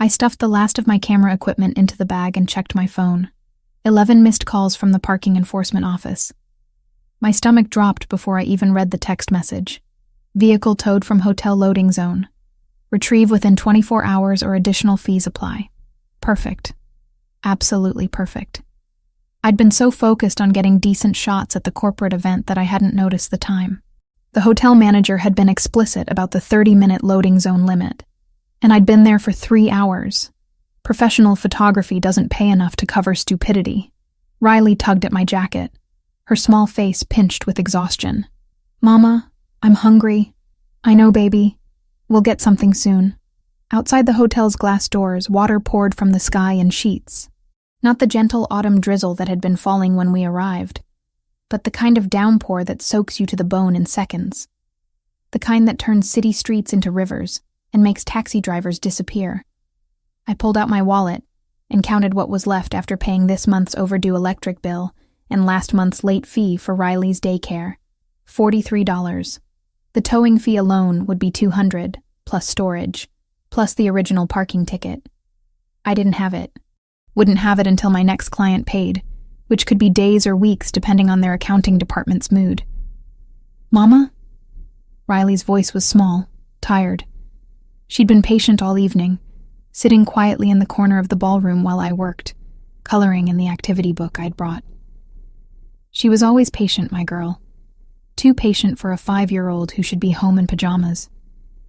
I stuffed the last of my camera equipment into the bag and checked my phone. 11 missed calls from the parking enforcement office. My stomach dropped before I even read the text message. Vehicle towed from hotel loading zone. Retrieve within 24 hours or additional fees apply. Perfect. Absolutely perfect. I'd been so focused on getting decent shots at the corporate event that I hadn't noticed the time. The hotel manager had been explicit about the 30-minute loading zone limit, and I'd been there for 3 hours. Professional photography doesn't pay enough to cover stupidity. Riley tugged at my jacket, her small face pinched with exhaustion. "Mama, I'm hungry." "I know, baby. We'll get something soon." Outside the hotel's glass doors, water poured from the sky in sheets. Not the gentle autumn drizzle that had been falling when we arrived, but the kind of downpour that soaks you to the bone in seconds. The kind that turns city streets into rivers and makes taxi drivers disappear. I pulled out my wallet and counted what was left after paying this month's overdue electric bill and last month's late fee for Riley's daycare. $43. The towing fee alone would be $200, plus storage, plus the original parking ticket. I didn't have it. Wouldn't have it until my next client paid, which could be days or weeks depending on their accounting department's mood. "Mama?" Riley's voice was small, tired. She'd been patient all evening, sitting quietly in the corner of the ballroom while I worked, coloring in the activity book I'd brought. She was always patient, my girl. Too patient for a 5-year-old who should be home in pajamas,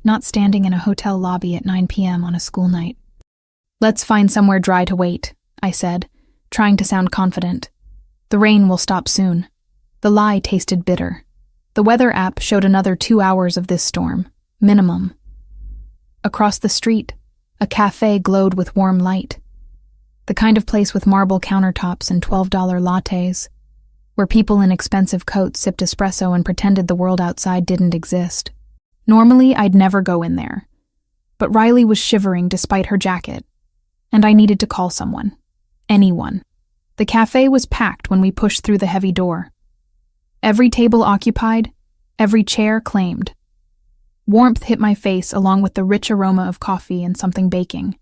not standing in a hotel lobby at 9 p.m. on a school night. "Let's find somewhere dry to wait," I said, trying to sound confident. "The rain will stop soon." The lie tasted bitter. The weather app showed another 2 hours of this storm, minimum. Across the street, a cafe glowed with warm light. The kind of place with marble countertops and $12 lattes, where people in expensive coats sipped espresso and pretended the world outside didn't exist. Normally, I'd never go in there. But Riley was shivering despite her jacket, and I needed to call someone. Anyone. The cafe was packed when we pushed through the heavy door. Every table occupied, every chair claimed. Warmth hit my face along with the rich aroma of coffee and something baking.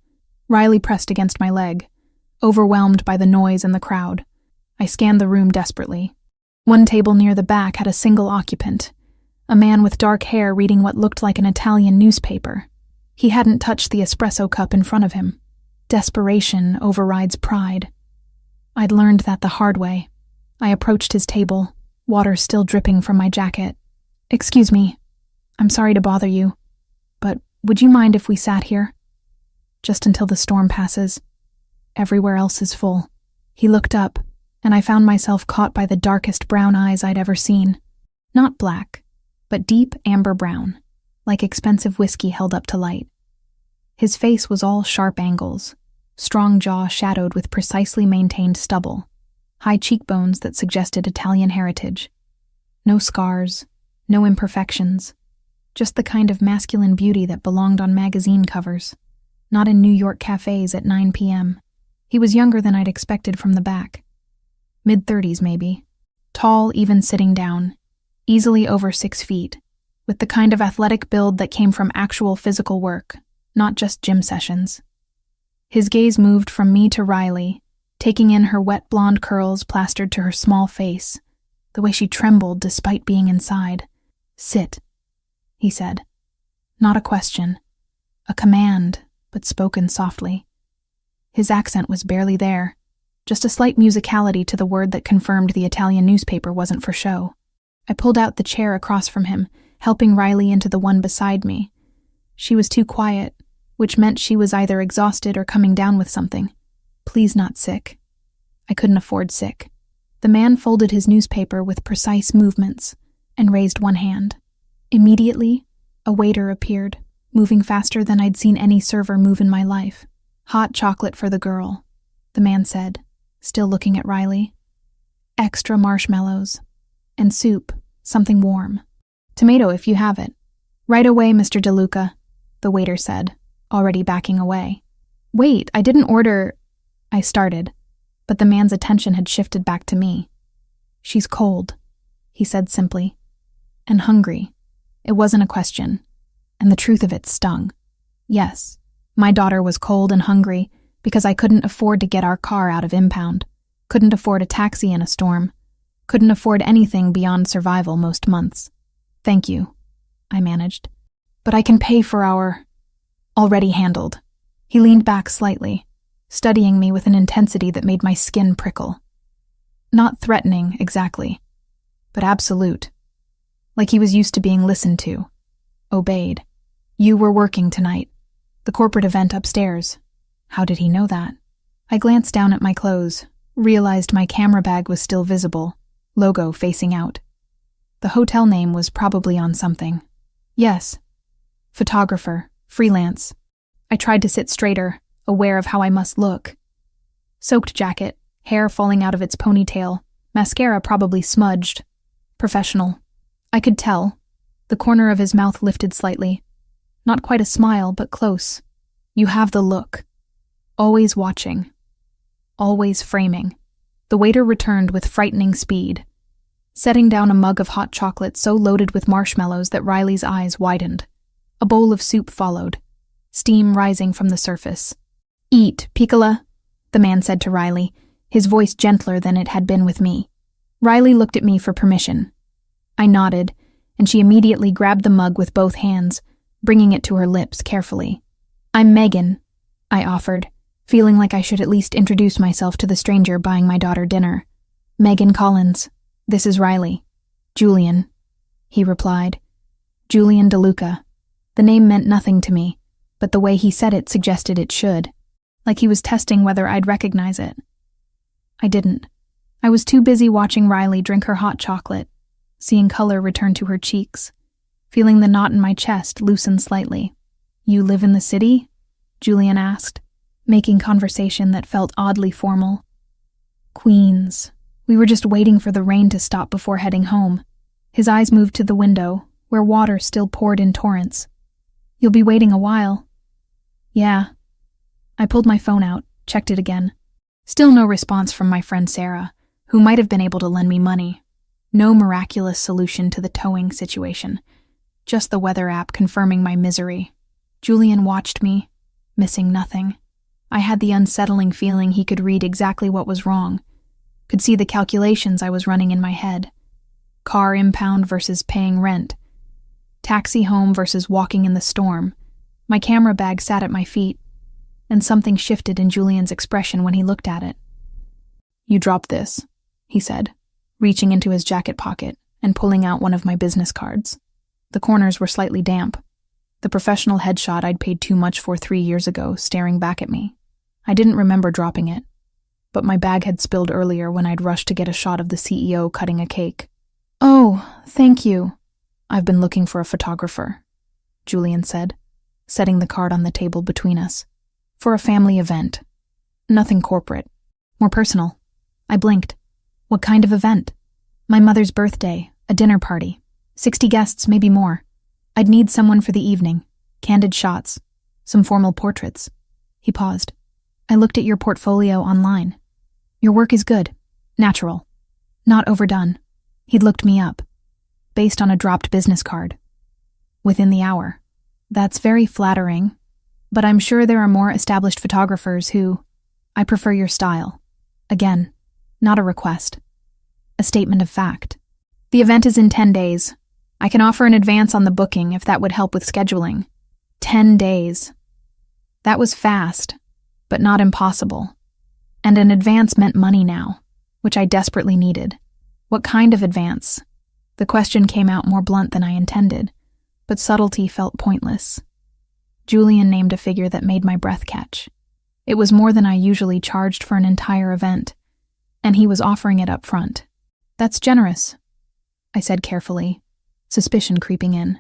Riley pressed against my leg, overwhelmed by the noise and the crowd. I scanned the room desperately. One table near the back had a single occupant, a man with dark hair reading what looked like an Italian newspaper. He hadn't touched the espresso cup in front of him. Desperation overrides pride. I'd learned that the hard way. I approached his table, water still dripping from my jacket. "Excuse me. I'm sorry to bother you, but would you mind if we sat here? Just until the storm passes. Everywhere else is full." He looked up, and I found myself caught by the darkest brown eyes I'd ever seen. Not black, but deep amber brown, like expensive whiskey held up to light. His face was all sharp angles, strong jaw shadowed with precisely maintained stubble, high cheekbones that suggested Italian heritage. No scars, no imperfections, just the kind of masculine beauty that belonged on magazine covers, not in New York cafes at 9 p.m. He was younger than I'd expected from the back. Mid-30s, maybe. Tall, even sitting down, easily over 6 feet, with the kind of athletic build that came from actual physical work, not just gym sessions. His gaze moved from me to Riley, taking in her wet blonde curls plastered to her small face, the way she trembled despite being inside. "Sit," he said. Not a question. A command, but spoken softly. His accent was barely there, just a slight musicality to the word that confirmed the Italian newspaper wasn't for show. I pulled out the chair across from him, helping Riley into the one beside me. She was too quiet, which meant she was either exhausted or coming down with something. Please not sick. I couldn't afford sick. The man folded his newspaper with precise movements and raised one hand. Immediately, a waiter appeared, moving faster than I'd seen any server move in my life. "Hot chocolate for the girl," the man said, still looking at Riley. "Extra marshmallows. And soup, something warm. Tomato if you have it." "Right away, Mr. DeLuca," the waiter said, already backing away. "Wait, I didn't order—" I started, but the man's attention had shifted back to me. "She's cold," he said simply. "And hungry." It wasn't a question, and the truth of it stung. Yes, My daughter was cold and hungry because I couldn't afford to get our car out of impound, couldn't afford a taxi in a storm, couldn't afford anything beyond survival most months. Thank you, I managed. But I can pay for our... Already handled. He leaned back slightly, studying me with an intensity that made my skin prickle. Not threatening, exactly, but absolute. Like he was used to being listened to. Obeyed. You were working tonight. The corporate event upstairs. How did he know that? I glanced down at my clothes, realized my camera bag was still visible, logo facing out. The hotel name was probably on something. Yes. Photographer. Freelance. I tried to sit straighter, aware of how I must look. Soaked jacket, hair falling out of its ponytail, mascara probably smudged. Professional. I could tell. The corner of his mouth lifted slightly. Not quite a smile, but close. You have the look. Always watching. Always framing. The waiter returned with frightening speed, setting down a mug of hot chocolate so loaded with marshmallows that Riley's eyes widened. A bowl of soup followed, steam rising from the surface. Eat, Piccola, the man said to Riley, his voice gentler than it had been with me. Riley looked at me for permission. I nodded, and she immediately grabbed the mug with both hands, bringing it to her lips carefully. I'm Megan, I offered, feeling like I should at least introduce myself to the stranger buying my daughter dinner. Megan Collins. This is Riley. Julian, he replied. Julian DeLuca. The name meant nothing to me, but the way he said it suggested it should, like he was testing whether I'd recognize it. I didn't. I was too busy watching Riley drink her hot chocolate, seeing color return to her cheeks, feeling the knot in my chest loosen slightly. You live in the city? Julian asked, making conversation that felt oddly formal. Queens. We were just waiting for the rain to stop before heading home. His eyes moved to the window, where water still poured in torrents. You'll be waiting a while. Yeah. I pulled my phone out, checked it again. Still no response from my friend Sarah, who might have been able to lend me money. No miraculous solution to the towing situation. Just the weather app confirming my misery. Julian watched me, missing nothing. I had the unsettling feeling he could read exactly what was wrong, could see the calculations I was running in my head. Car impound versus paying rent. Taxi home versus walking in the storm. My camera bag sat at my feet, and something shifted in Julian's expression when he looked at it. You dropped this, he said, reaching into his jacket pocket and pulling out one of my business cards. The corners were slightly damp. The professional headshot I'd paid too much for 3 years ago staring back at me. I didn't remember dropping it, but my bag had spilled earlier when I'd rushed to get a shot of the CEO cutting a cake. Oh, thank you. I've been looking for a photographer, Julian said, setting the card on the table between us. For a family event. Nothing corporate. More personal. I blinked. What kind of event? My mother's birthday, a dinner party. 60 guests, maybe more. I'd need someone for the evening. Candid shots. Some formal portraits. He paused. I looked at your portfolio online. Your work is good. Natural. Not overdone. He'd looked me up. Based on a dropped business card. Within the hour. That's very flattering, but I'm sure there are more established photographers who... I prefer your style. Again, not a request. A statement of fact. The event is in 10 days. I can offer an advance on the booking if that would help with scheduling. 10 days. That was fast, but not impossible. And an advance meant money now, which I desperately needed. What kind of advance? The question came out more blunt than I intended, but subtlety felt pointless. Julian named a figure that made my breath catch. It was more than I usually charged for an entire event, and he was offering it up front. That's generous, I said carefully, suspicion creeping in.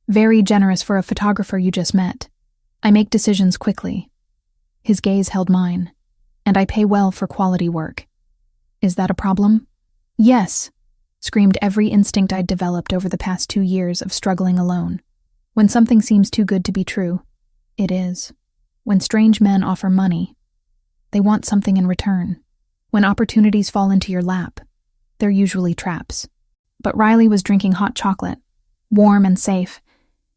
Very generous for a photographer you just met. I make decisions quickly. His gaze held mine, and I pay well for quality work. Is that a problem? Yes, screamed every instinct I'd developed over the past 2 years of struggling alone. When something seems too good to be true, it is. When strange men offer money, they want something in return. When opportunities fall into your lap, they're usually traps. But Riley was drinking hot chocolate, warm and safe,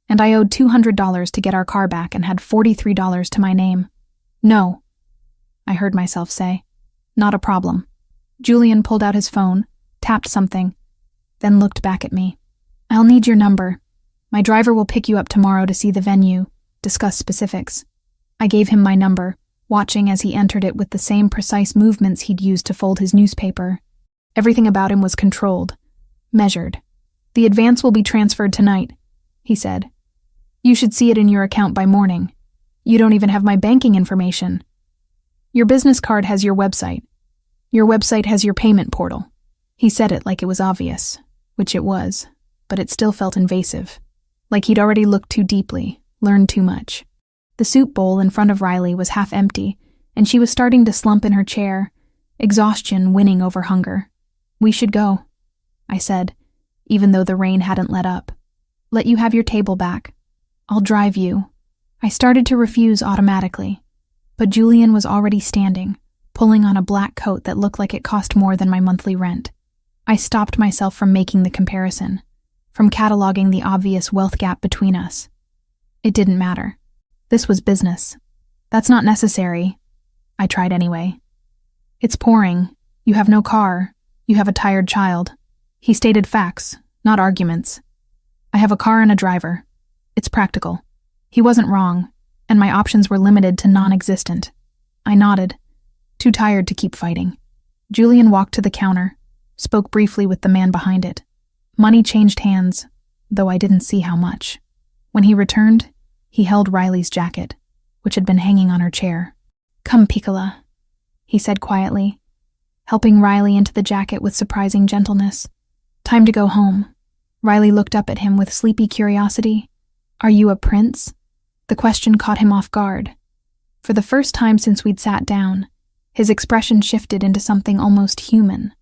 And I owed $200 to get our car back and had $43 to my name. No, I heard myself say. Not a problem. Julian pulled out his phone, tapped something, then looked back at me. I'll need your number. My driver will pick you up tomorrow to see the venue, discuss specifics. I gave him my number, watching as he entered it with the same precise movements he'd used to fold his newspaper. Everything about him was controlled, measured. The advance will be transferred tonight, he said. You should see it in your account by morning. You don't even have my banking information. Your business card has your website. Your website has your payment portal. He said it like it was obvious, which it was, but it still felt invasive. Like he'd already looked too deeply, learned too much. The soup bowl in front of Riley was half empty, and she was starting to slump in her chair, exhaustion winning over hunger. We should go, I said, even though the rain hadn't let up. Let you have your table back. I'll drive you. I started to refuse automatically, but Julian was already standing, pulling on a black coat that looked like it cost more than my monthly rent. I stopped myself from making the comparison, from cataloging the obvious wealth gap between us. It didn't matter. This was business. That's not necessary. I tried anyway. It's pouring. You have no car. You have a tired child. He stated facts, not arguments. I have a car and a driver. It's practical. He wasn't wrong, and my options were limited to non-existent. I nodded, too tired to keep fighting. Julian walked to the counter, spoke briefly with the man behind it. Money changed hands, though I didn't see how much. When he returned, he held Riley's jacket, which had been hanging on her chair. Come, Piccola, he said quietly, helping Riley into the jacket with surprising gentleness. Time to go home. Riley looked up at him with sleepy curiosity. Are you a prince? The question caught him off guard. For the first time since we'd sat down, his expression shifted into something almost human,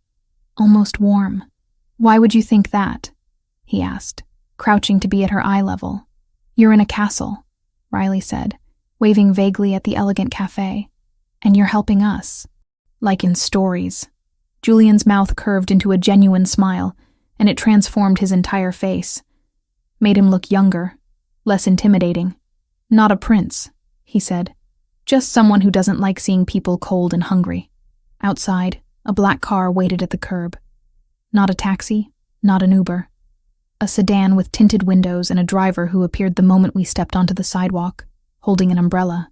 almost warm. Why would you think that? He asked, crouching to be at her eye level. You're in a castle, Riley said, waving vaguely at the elegant cafe. And you're helping us. Like in stories. Julian's mouth curved into a genuine smile, and it transformed his entire face. Made him look younger, less intimidating. Not a prince, he said. Just someone who doesn't like seeing people cold and hungry. Outside, a black car waited at the curb. Not a taxi, not an Uber. A sedan with tinted windows and a driver who appeared the moment we stepped onto the sidewalk, holding an umbrella.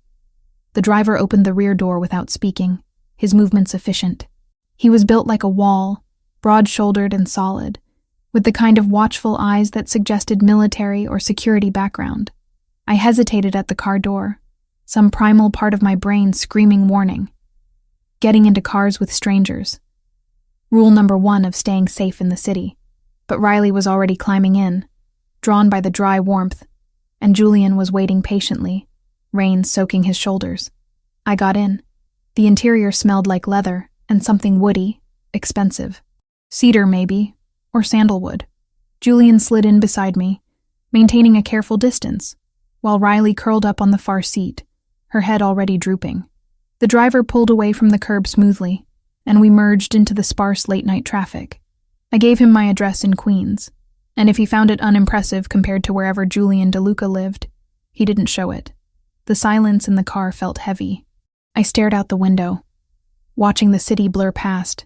The driver opened the rear door without speaking, his movements efficient. He was built like a wall, broad-shouldered and solid, with the kind of watchful eyes that suggested military or security background. I hesitated at the car door, some primal part of my brain screaming warning. Getting into cars with strangers. Rule number 1 of staying safe in the city. But Riley was already climbing in, drawn by the dry warmth, and Julian was waiting patiently, rain soaking his shoulders. I got in. The interior smelled like leather and something woody, expensive. Cedar, maybe, or sandalwood. Julian slid in beside me, maintaining a careful distance, while Riley curled up on the far seat, her head already drooping. The driver pulled away from the curb smoothly, and we merged into the sparse late-night traffic. I gave him my address in Queens, and if he found it unimpressive compared to wherever Julian DeLuca lived, he didn't show it. The silence in the car felt heavy. I stared out the window, watching the city blur past,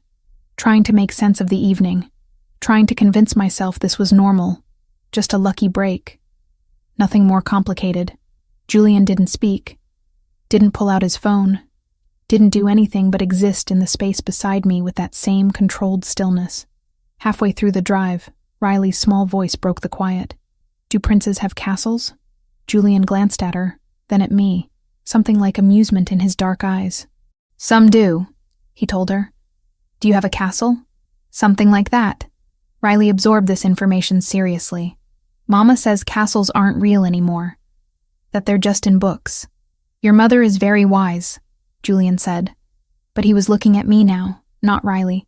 trying to make sense of the evening, trying to convince myself this was normal, just a lucky break. Nothing more complicated. Julian didn't speak, didn't pull out his phone, didn't do anything but exist in the space beside me with that same controlled stillness. Halfway through the drive, Riley's small voice broke the quiet. Do princes have castles? Julian glanced at her, then at me, something like amusement in his dark eyes. Some do, he told her. Do you have a castle? Something like that. Riley absorbed this information seriously. Mama says castles aren't real anymore, that they're just in books. Your mother is very wise, Julian said. But he was looking at me now, not Riley.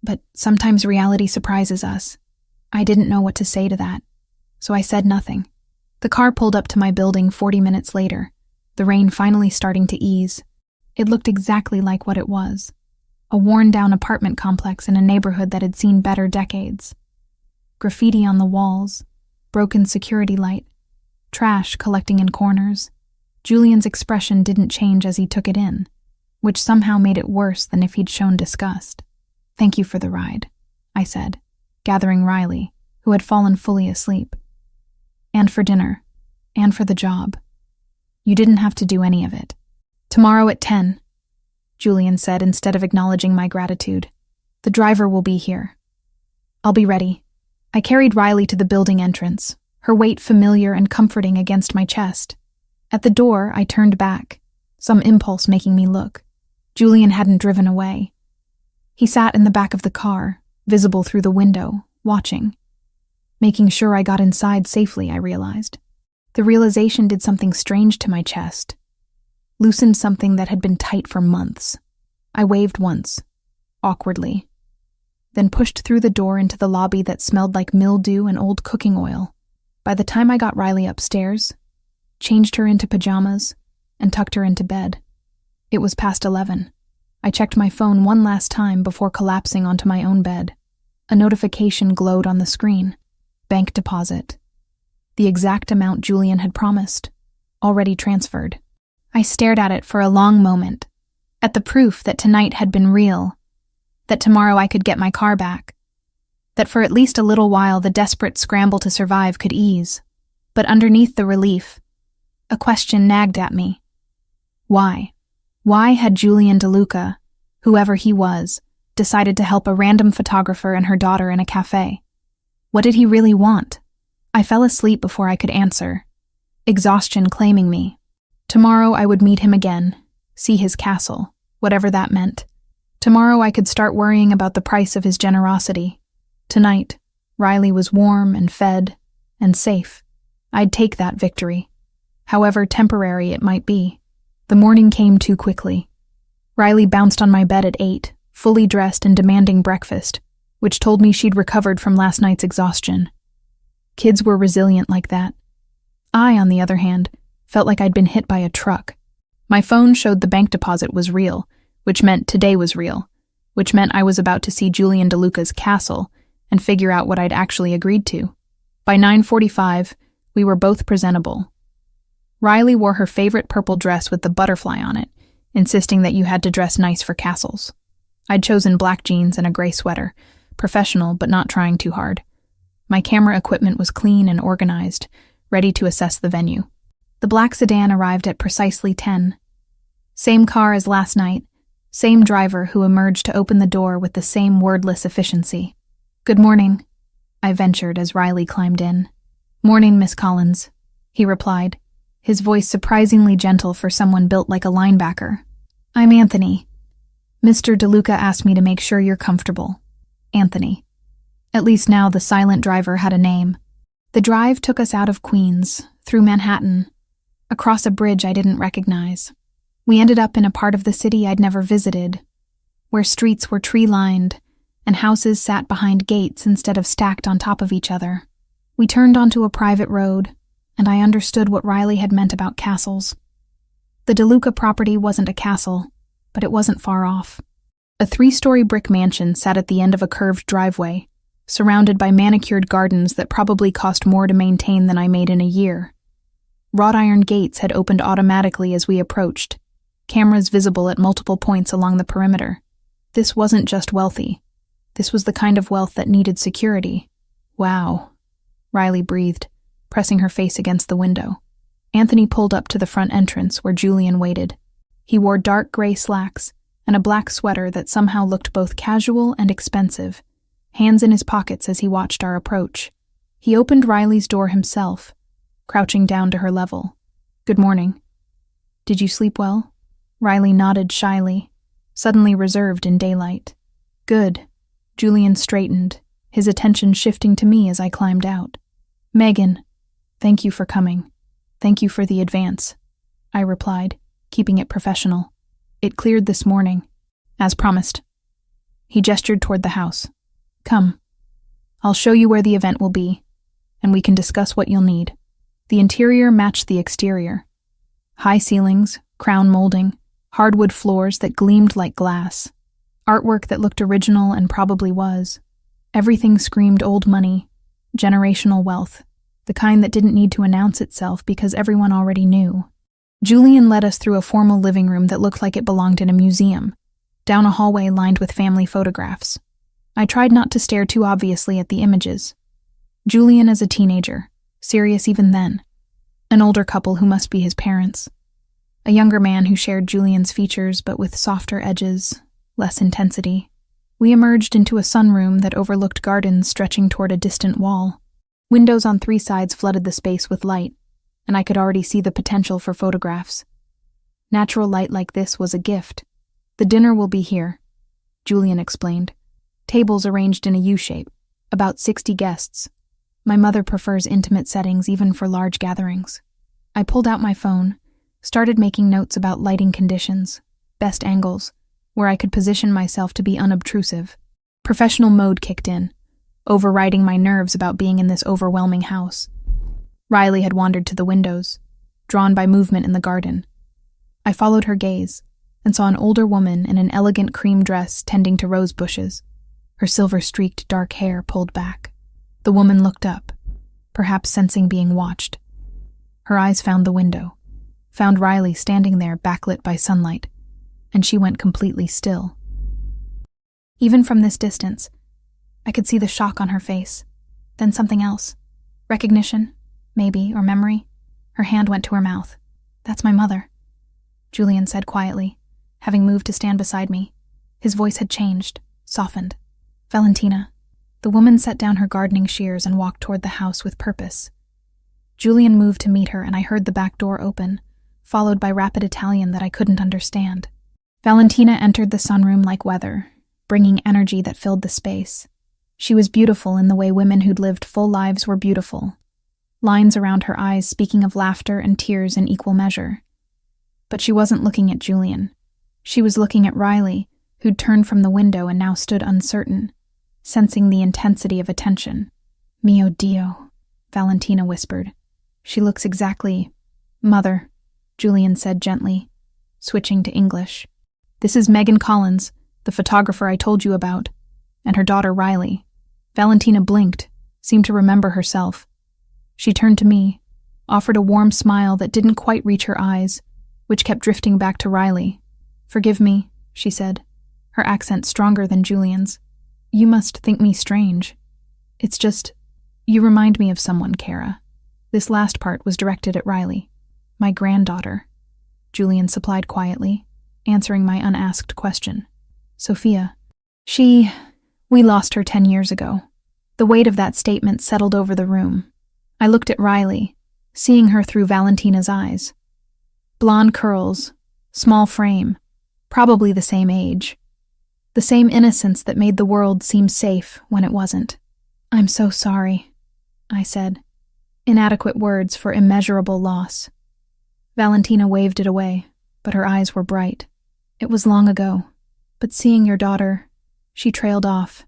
But sometimes reality surprises us. I didn't know what to say to that, so I said nothing. The car pulled up to my building 40 minutes later, the rain finally starting to ease. It looked exactly like what it was. A worn-down apartment complex in a neighborhood that had seen better decades. Graffiti on the walls, broken security light, trash collecting in corners. Julian's expression didn't change as he took it in, which somehow made it worse than if he'd shown disgust. "Thank you for the ride," I said, gathering Riley, who had fallen fully asleep. "And for dinner, and for the job. You didn't have to do any of it." "Tomorrow at 10, Julian said instead of acknowledging my gratitude. "The driver will be here." "I'll be ready." I carried Riley to the building entrance, her weight familiar and comforting against my chest. At the door, I turned back, some impulse making me look. Julian hadn't driven away. He sat in the back of the car, visible through the window, watching. Making sure I got inside safely, I realized. The realization did something strange to my chest. Loosened something that had been tight for months. I waved once, awkwardly, then pushed through the door into the lobby that smelled like mildew and old cooking oil. By the time I got Riley upstairs, changed her into pajamas, and tucked her into bed, it was past 11. I checked my phone one last time before collapsing onto my own bed. A notification glowed on the screen. Bank deposit. The exact amount Julian had promised. Already transferred. I stared at it for a long moment, at the proof that tonight had been real, that tomorrow I could get my car back, that for at least a little while the desperate scramble to survive could ease. But underneath the relief, a question nagged at me. Why? Why had Julian DeLuca, whoever he was, decided to help a random photographer and her daughter in a cafe? What did he really want? I fell asleep before I could answer, exhaustion claiming me. Tomorrow I would meet him again, see his castle, whatever that meant. Tomorrow I could start worrying about the price of his generosity. Tonight, Riley was warm and fed and safe. I'd take that victory, however temporary it might be. The morning came too quickly. Riley bounced on my bed at 8, fully dressed and demanding breakfast, which told me she'd recovered from last night's exhaustion. Kids were resilient like that. I, on the other hand, felt like I'd been hit by a truck. My phone showed the bank deposit was real, which meant today was real, which meant I was about to see Julian DeLuca's castle and figure out what I'd actually agreed to. By 9:45, we were both presentable. Riley wore her favorite purple dress with the butterfly on it, insisting that you had to dress nice for castles. I'd chosen black jeans and a gray sweater, professional but not trying too hard. My camera equipment was clean and organized, ready to assess the venue. The black sedan arrived at precisely 10. Same car as last night, same driver who emerged to open the door with the same wordless efficiency. "Good morning," I ventured as Riley climbed in. "Morning, Miss Collins," he replied, his voice surprisingly gentle for someone built like a linebacker. "I'm Anthony. Mr. DeLuca asked me to make sure you're comfortable." Anthony. At least now the silent driver had a name. The drive took us out of Queens, through Manhattan, across a bridge I didn't recognize. We ended up in a part of the city I'd never visited, where streets were tree-lined and houses sat behind gates instead of stacked on top of each other. We turned onto a private road, and I understood what Riley had meant about castles. The DeLuca property wasn't a castle, but it wasn't far off. A 3-story brick mansion sat at the end of a curved driveway, surrounded by manicured gardens that probably cost more to maintain than I made in a year. Wrought iron gates had opened automatically as we approached, cameras visible at multiple points along the perimeter. This wasn't just wealthy. This was the kind of wealth that needed security. "Wow," Riley breathed, pressing her face against the window. Anthony pulled up to the front entrance where Julian waited. He wore dark gray slacks and a black sweater that somehow looked both casual and expensive, hands in his pockets as he watched our approach. He opened Riley's door himself, crouching down to her level. "Good morning. Did you sleep well?" Riley nodded shyly, suddenly reserved in daylight. "Good." Julian straightened, his attention shifting to me as I climbed out. "Megan, thank you for coming. Thank you for the advance," I replied, keeping it professional. "It cleared this morning, as promised." He gestured toward the house. "Come. I'll show you where the event will be, and we can discuss what you'll need." The interior matched the exterior. High ceilings, crown molding, hardwood floors that gleamed like glass. Artwork that looked original and probably was. Everything screamed old money, generational wealth. the kind that didn't need to announce itself because everyone already knew. Julian led us through a formal living room that looked like it belonged in a museum, down a hallway lined with family photographs. I tried not to stare too obviously at the images. Julian as a teenager, serious even then. An older couple who must be his parents. A younger man who shared Julian's features but with softer edges, less intensity. We emerged into a sunroom that overlooked gardens stretching toward a distant wall. Windows on 3 sides flooded the space with light, and I could already see the potential for photographs. Natural light like this was a gift. "The dinner will be here," Julian explained. "Tables arranged in a U-shape, about 60 guests. My mother prefers intimate settings even for large gatherings." I pulled out my phone, started making notes about lighting conditions, best angles, where I could position myself to be unobtrusive. Professional mode kicked in, overriding my nerves about being in this overwhelming house. Riley had wandered to the windows, drawn by movement in the garden. I followed her gaze and saw an older woman in an elegant cream dress tending to rose bushes, her silver-streaked dark hair pulled back. The woman looked up, perhaps sensing being watched. Her eyes found the window, found Riley standing there backlit by sunlight, and she went completely still. Even from this distance, I could see the shock on her face, then something else. Recognition, maybe, or memory. Her hand went to her mouth. "That's my mother," Julian said quietly, having moved to stand beside me. His voice had changed, softened. "Valentina." The woman set down her gardening shears and walked toward the house with purpose. Julian moved to meet her, and I heard the back door open, followed by rapid Italian that I couldn't understand. Valentina entered the sunroom like weather, bringing energy that filled the space. She was beautiful in the way women who'd lived full lives were beautiful, lines around her eyes speaking of laughter and tears in equal measure. But she wasn't looking at Julian. She was looking at Riley, who'd turned from the window and now stood uncertain, sensing the intensity of attention. "Mio Dio," Valentina whispered. "She looks exactly—" "Mother," Julian said gently, switching to English. "This is Megan Collins, the photographer I told you about, and her daughter Riley." Valentina blinked, seemed to remember herself. She turned to me, offered a warm smile that didn't quite reach her eyes, which kept drifting back to Riley. "Forgive me," she said, her accent stronger than Julian's. "You must think me strange. It's just, you remind me of someone, Kara." This last part was directed at Riley. "My granddaughter," Julian supplied quietly, answering my unasked question. "Sophia. We lost her 10 years ago." The weight of that statement settled over the room. I looked at Riley, seeing her through Valentina's eyes. Blonde curls, small frame, probably the same age. The same innocence that made the world seem safe when it wasn't. "I'm so sorry," I said. Inadequate words for immeasurable loss. Valentina waved it away, but her eyes were bright. "It was long ago, but seeing your daughter," she trailed off,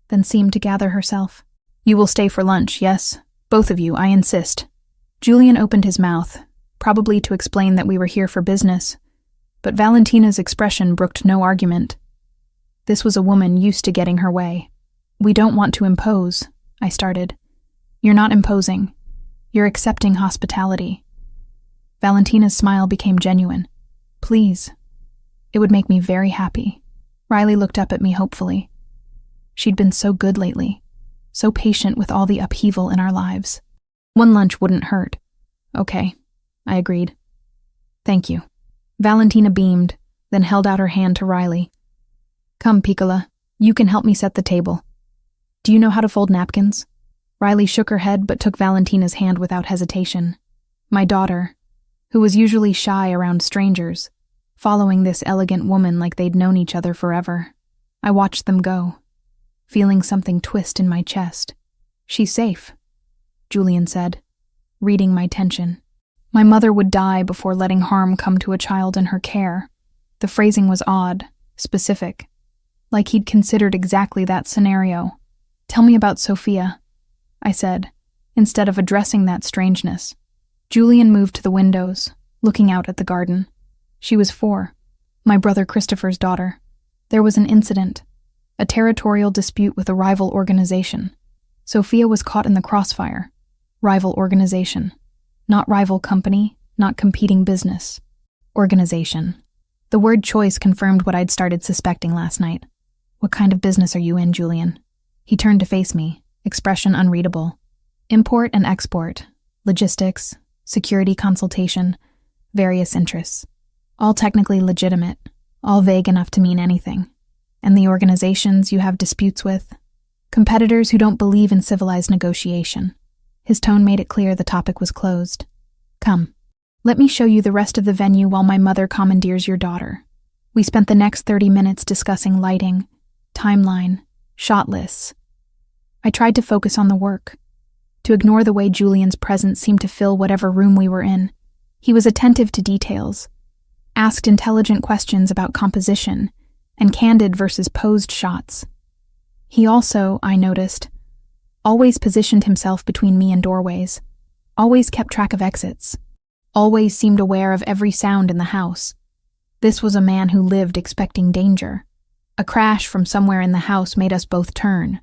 then seemed to gather herself. "You will stay for lunch, yes? Both of you, I insist." Julian opened his mouth, probably to explain that we were here for business, but Valentina's expression brooked no argument. This was a woman used to getting her way. "We don't want to impose," I started. "You're not imposing. You're accepting hospitality." Valentina's smile became genuine. "Please. It would make me very happy." Riley looked up at me hopefully. She'd been so good lately, so patient with all the upheaval in our lives. "One lunch wouldn't hurt." "Okay," I agreed. "Thank you." Valentina beamed, then held out her hand to Riley. "Come, Piccola, you can help me set the table. Do you know how to fold napkins?" Riley shook her head but took Valentina's hand without hesitation. My daughter, who was usually shy around strangers, following this elegant woman like they'd known each other forever. I watched them go, feeling something twist in my chest. "She's safe," Julian said, reading my tension. My mother would die before letting harm come to a child in her care. The phrasing was odd, specific, like he'd considered exactly that scenario. "Tell me about Sophia," I said, instead of addressing that strangeness. Julian moved to the windows, looking out at the garden. She was 4, my brother Christopher's daughter. There was an incident, a territorial dispute with a rival organization. Sophia was caught in the crossfire. Rival organization. Not rival company, not competing business. Organization. The word choice confirmed what I'd started suspecting last night. What kind of business are you in, Julian? He turned to face me, expression unreadable. Import and export, logistics, security consultation, various interests. All technically legitimate, all vague enough to mean anything. And the organizations you have disputes with? Competitors who don't believe in civilized negotiation. His tone made it clear the topic was closed. Come, let me show you the rest of the venue while my mother commandeers your daughter. We spent the next 30 minutes discussing lighting, timeline, shot lists. I tried to focus on the work, to ignore the way Julian's presence seemed to fill whatever room we were in. He was attentive to details, asked intelligent questions about composition, and candid versus posed shots. He also, I noticed, always positioned himself between me and doorways, always kept track of exits, always seemed aware of every sound in the house. This was a man who lived expecting danger. A crash from somewhere in the house made us both turn.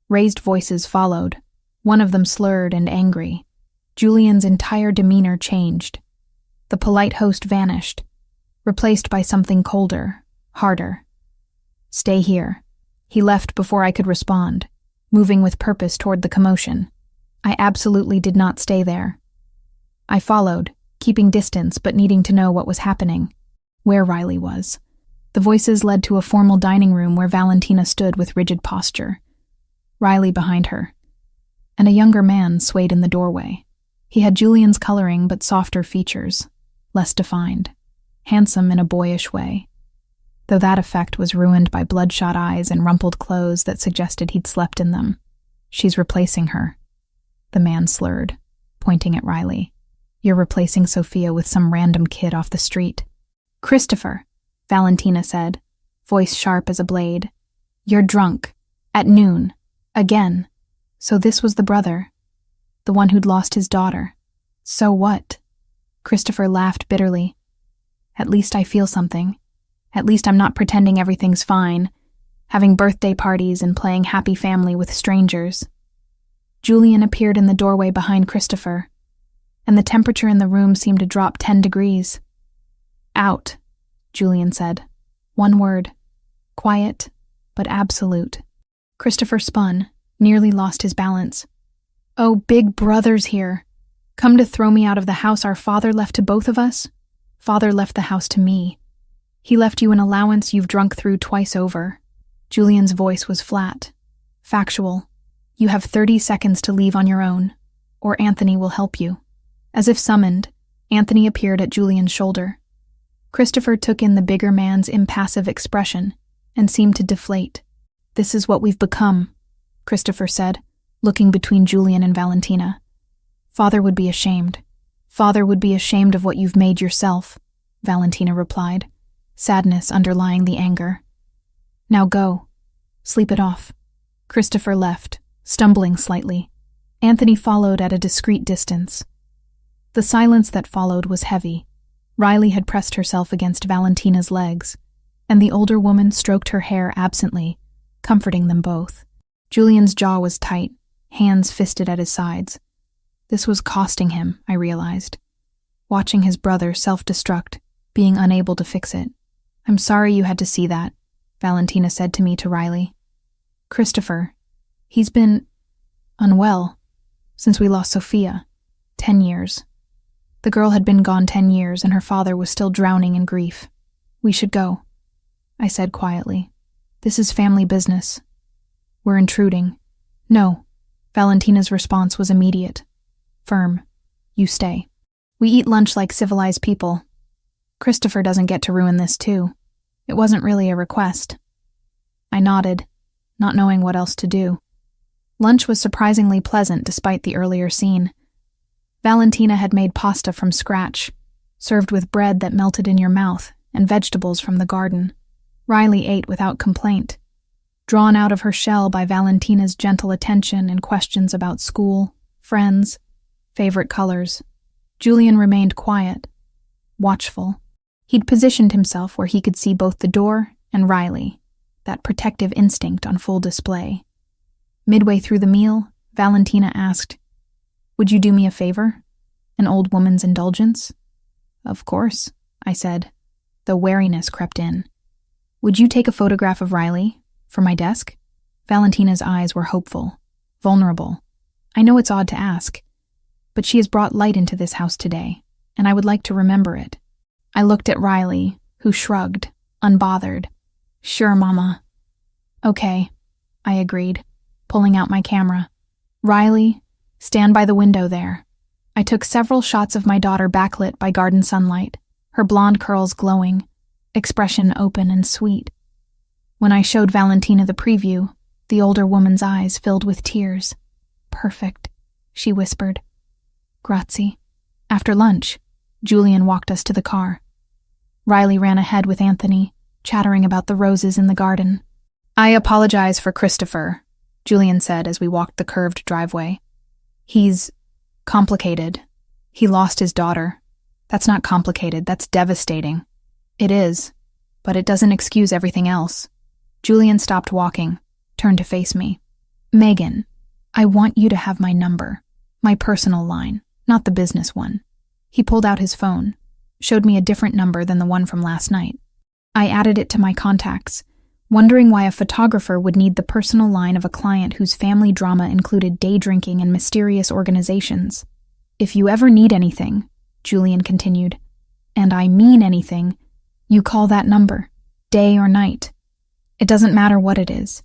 Raised voices followed, one of them slurred and angry. Julian's entire demeanor changed. The polite host vanished, replaced by something colder, harder. Stay here. He left before I could respond, moving with purpose toward the commotion. I absolutely did not stay there. I followed, keeping distance but needing to know what was happening, where Riley was. The voices led to a formal dining room where Valentina stood with rigid posture, Riley behind her, and a younger man swayed in the doorway. He had Julian's coloring but softer features, less defined, handsome in a boyish way, though that effect was ruined by bloodshot eyes and rumpled clothes that suggested he'd slept in them. She's replacing her, the man slurred, pointing at Riley. You're replacing Sophia with some random kid off the street. Christopher, Valentina said, voice sharp as a blade. You're drunk. At noon. Again. So this was the brother. The one who'd lost his daughter. So what? Christopher laughed bitterly. At least I feel something. At least I'm not pretending everything's fine, having birthday parties and playing happy family with strangers. Julian appeared in the doorway behind Christopher, and the temperature in the room seemed to drop 10 degrees. Out, Julian said. One word. Quiet, but absolute. Christopher spun, nearly lost his balance. Oh, big brother's here. Come to throw me out of the house our father left to both of us? Father left the house to me. He left you an allowance you've drunk through twice over. Julian's voice was flat, factual. You have 30 seconds to leave on your own, or Anthony will help you. As if summoned, Anthony appeared at Julian's shoulder. Christopher took in the bigger man's impassive expression and seemed to deflate. This is what we've become, Christopher said, looking between Julian and Valentina. Father would be ashamed. Father would be ashamed of what you've made yourself, Valentina replied, sadness underlying the anger. Now go. Sleep it off. Christopher left, stumbling slightly. Anthony followed at a discreet distance. The silence that followed was heavy. Riley had pressed herself against Valentina's legs, and the older woman stroked her hair absently, comforting them both. Julian's jaw was tight, hands fisted at his sides. This was costing him, I realized. Watching his brother self-destruct, being unable to fix it. I'm sorry you had to see that, Valentina said to me to Riley. Christopher, he's been unwell since we lost Sophia. 10 years. The girl had been gone 10 years and her father was still drowning in grief. We should go, I said quietly. This is family business. We're intruding. No. Valentina's response was immediate. Firm. You stay. We eat lunch like civilized people. Christopher doesn't get to ruin this too. It wasn't really a request. I nodded, not knowing what else to do. Lunch was surprisingly pleasant despite the earlier scene. Valentina had made pasta from scratch, served with bread that melted in your mouth and vegetables from the garden. Riley ate without complaint, drawn out of her shell by Valentina's gentle attention and questions about school, friends, favorite colors. Julian remained quiet, watchful. He'd positioned himself where he could see both the door and Riley, that protective instinct on full display. Midway through the meal, Valentina asked, Would you do me a favor? An old woman's indulgence? Of course, I said, though wariness crept in. Would you take a photograph of Riley? For my desk? Valentina's eyes were hopeful, vulnerable. I know it's odd to ask, but she has brought light into this house today, and I would like to remember it. I looked at Riley, who shrugged, unbothered. Sure, Mama. Okay, I agreed, pulling out my camera. Riley, stand by the window there. I took several shots of my daughter backlit by garden sunlight, her blonde curls glowing, expression open and sweet. When I showed Valentina the preview, the older woman's eyes filled with tears. Perfect, she whispered. Grazie. After lunch, Julian walked us to the car. Riley ran ahead with Anthony, chattering about the roses in the garden. I apologize for Christopher, Julian said as we walked the curved driveway. He's complicated. He lost his daughter. That's not complicated, that's devastating. It is, but it doesn't excuse everything else. Julian stopped walking, turned to face me. Megan, I want you to have my number, my personal line, not the business one. He pulled out his phone, showed me a different number than the one from last night. I added it to my contacts, wondering why a photographer would need the personal line of a client whose family drama included day drinking and mysterious organizations. If you ever need anything, Julian continued, and I mean anything, you call that number, day or night. It doesn't matter what it is.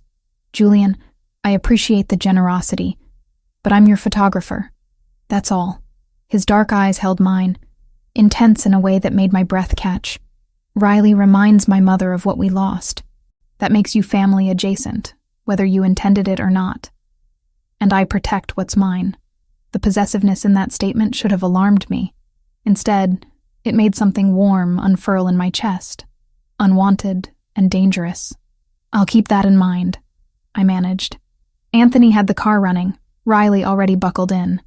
Julian, I appreciate the generosity, but I'm your photographer. That's all. His dark eyes held mine, intense in a way that made my breath catch. Riley reminds my mother of what we lost. That makes you family adjacent, whether you intended it or not. And I protect what's mine. The possessiveness in that statement should have alarmed me. Instead, it made something warm unfurl in my chest, unwanted and dangerous. I'll keep that in mind, I managed. Anthony had the car running, Riley already buckled in.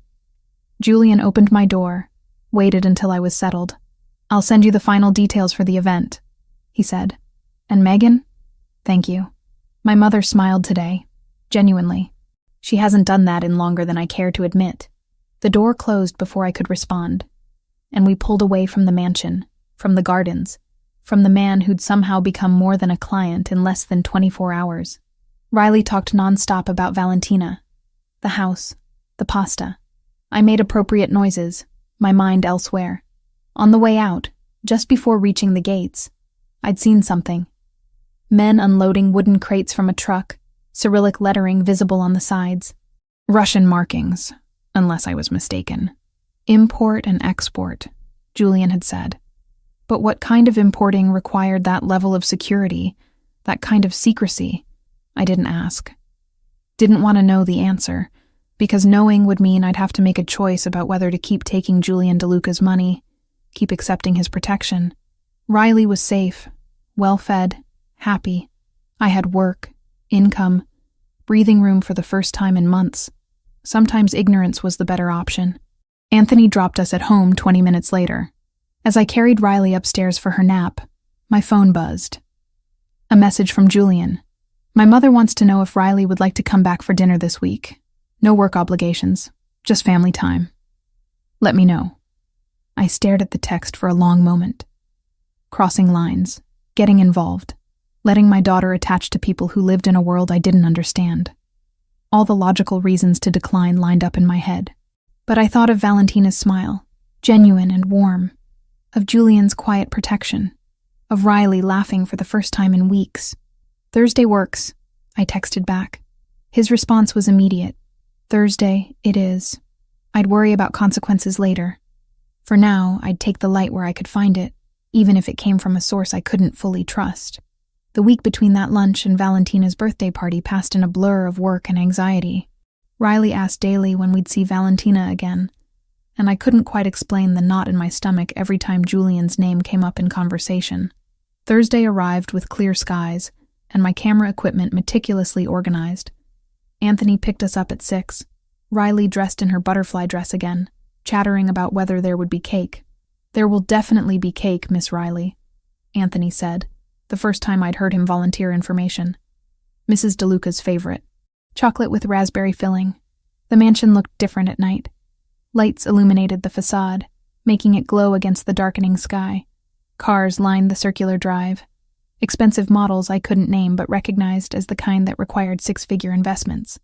Julian opened my door, waited until I was settled. I'll send you the final details for the event, he said. And Megan? Thank you. My mother smiled today, genuinely. She hasn't done that in longer than I care to admit. The door closed before I could respond, and we pulled away from the mansion, from the gardens, from the man who'd somehow become more than a client in less than 24 hours. Riley talked nonstop about Valentina, the house, the pasta. I made appropriate noises, my mind elsewhere. On the way out, just before reaching the gates, I'd seen something. Men unloading wooden crates from a truck, Cyrillic lettering visible on the sides. Russian markings, unless I was mistaken. Import and export, Julian had said. But what kind of importing required that level of security, that kind of secrecy? I didn't ask. Didn't want to know the answer, because knowing would mean I'd have to make a choice about whether to keep taking Julian DeLuca's money, keep accepting his protection. Riley was safe, well-fed, happy. I had work, income, breathing room for the first time in months. Sometimes ignorance was the better option. Anthony dropped us at home 20 minutes later. As I carried Riley upstairs for her nap, my phone buzzed. A message from Julian. My mother wants to know if Riley would like to come back for dinner this week. No work obligations, just family time. Let me know. I stared at the text for a long moment. Crossing lines, getting involved, letting my daughter attach to people who lived in a world I didn't understand. All the logical reasons to decline lined up in my head. But I thought of Valentina's smile, genuine and warm, of Julian's quiet protection, of Riley laughing for the first time in weeks. Thursday works, I texted back. His response was immediate. Thursday, it is. I'd worry about consequences later. For now, I'd take the light where I could find it, even if it came from a source I couldn't fully trust. The week between that lunch and Valentina's birthday party passed in a blur of work and anxiety. Riley asked daily when we'd see Valentina again, and I couldn't quite explain the knot in my stomach every time Julian's name came up in conversation. Thursday arrived with clear skies, and my camera equipment meticulously organized. Anthony picked us up at 6, Riley dressed in her butterfly dress again, chattering about whether there would be cake. There will definitely be cake, Miss Riley, Anthony said, the first time I'd heard him volunteer information. Mrs. DeLuca's favorite. Chocolate with raspberry filling. The mansion looked different at night. Lights illuminated the facade, making it glow against the darkening sky. Cars lined the circular drive. Expensive models I couldn't name but recognized as the kind that required six-figure investments.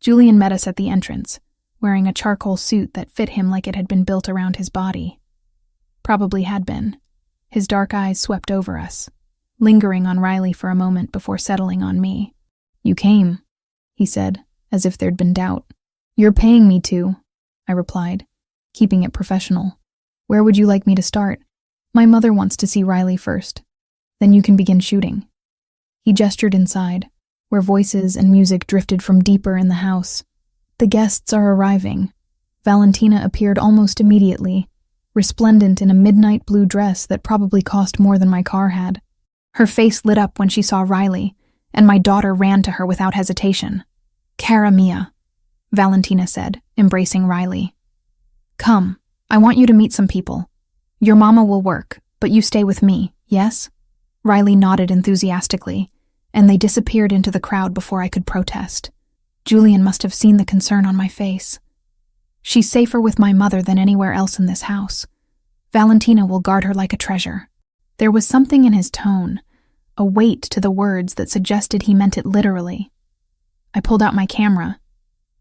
Julian met us at the entrance, wearing a charcoal suit that fit him like it had been built around his body. Probably had been. His dark eyes swept over us, lingering on Riley for a moment before settling on me. "You came," he said, as if there'd been doubt. "You're paying me to," I replied, keeping it professional. "Where would you like me to start?" "My mother wants to see Riley first. Then you can begin shooting." He gestured inside, where voices and music drifted from deeper in the house. "The guests are arriving." Valentina appeared almost immediately, resplendent in a midnight blue dress that probably cost more than my car had. Her face lit up when she saw Riley, and my daughter ran to her without hesitation. "Cara mia," Valentina said, embracing Riley. "Come, I want you to meet some people. Your mama will work, but you stay with me, yes?" Riley nodded enthusiastically, and they disappeared into the crowd before I could protest. Julian must have seen the concern on my face. "She's safer with my mother than anywhere else in this house. Valentina will guard her like a treasure." There was something in his tone, a weight to the words that suggested he meant it literally. I pulled out my camera,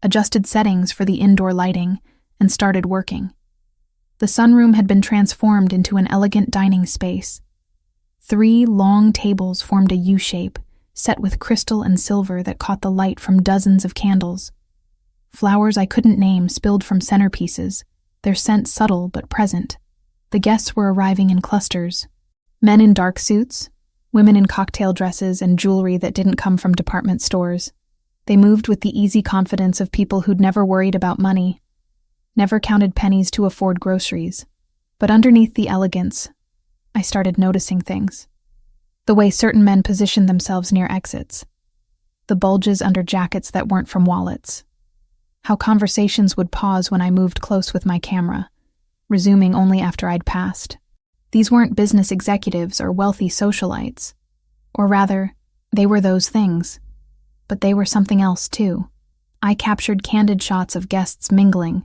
adjusted settings for the indoor lighting, and started working. The sunroom had been transformed into an elegant dining space. 3 long tables formed a U-shape, set with crystal and silver that caught the light from dozens of candles. Flowers I couldn't name spilled from centerpieces, their scent subtle but present. The guests were arriving in clusters. Men in dark suits, women in cocktail dresses and jewelry that didn't come from department stores. They moved with the easy confidence of people who'd never worried about money, never counted pennies to afford groceries. But underneath the elegance, I started noticing things. The way certain men positioned themselves near exits. The bulges under jackets that weren't from wallets. How conversations would pause when I moved close with my camera, resuming only after I'd passed. These weren't business executives or wealthy socialites. Or rather, they were those things. But they were something else, too. I captured candid shots of guests mingling,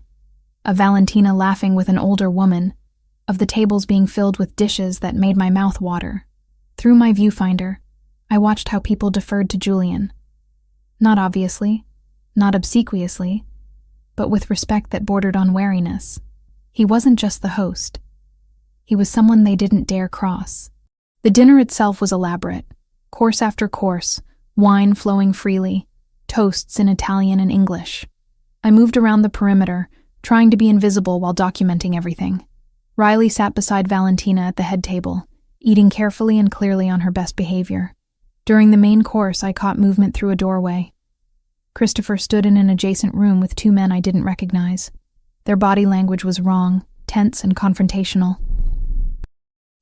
of Valentina laughing with an older woman, of the tables being filled with dishes that made my mouth water. Through my viewfinder, I watched how people deferred to Julian. Not obviously, not obsequiously, but with respect that bordered on wariness. He wasn't just the host. He was someone they didn't dare cross. The dinner itself was elaborate, course after course, wine flowing freely, toasts in Italian and English. I moved around the perimeter, trying to be invisible while documenting everything. Riley sat beside Valentina at the head table, eating carefully and clearly on her best behavior. During the main course, I caught movement through a doorway. Christopher stood in an adjacent room with 2 men I didn't recognize. Their body language was wrong, tense and confrontational.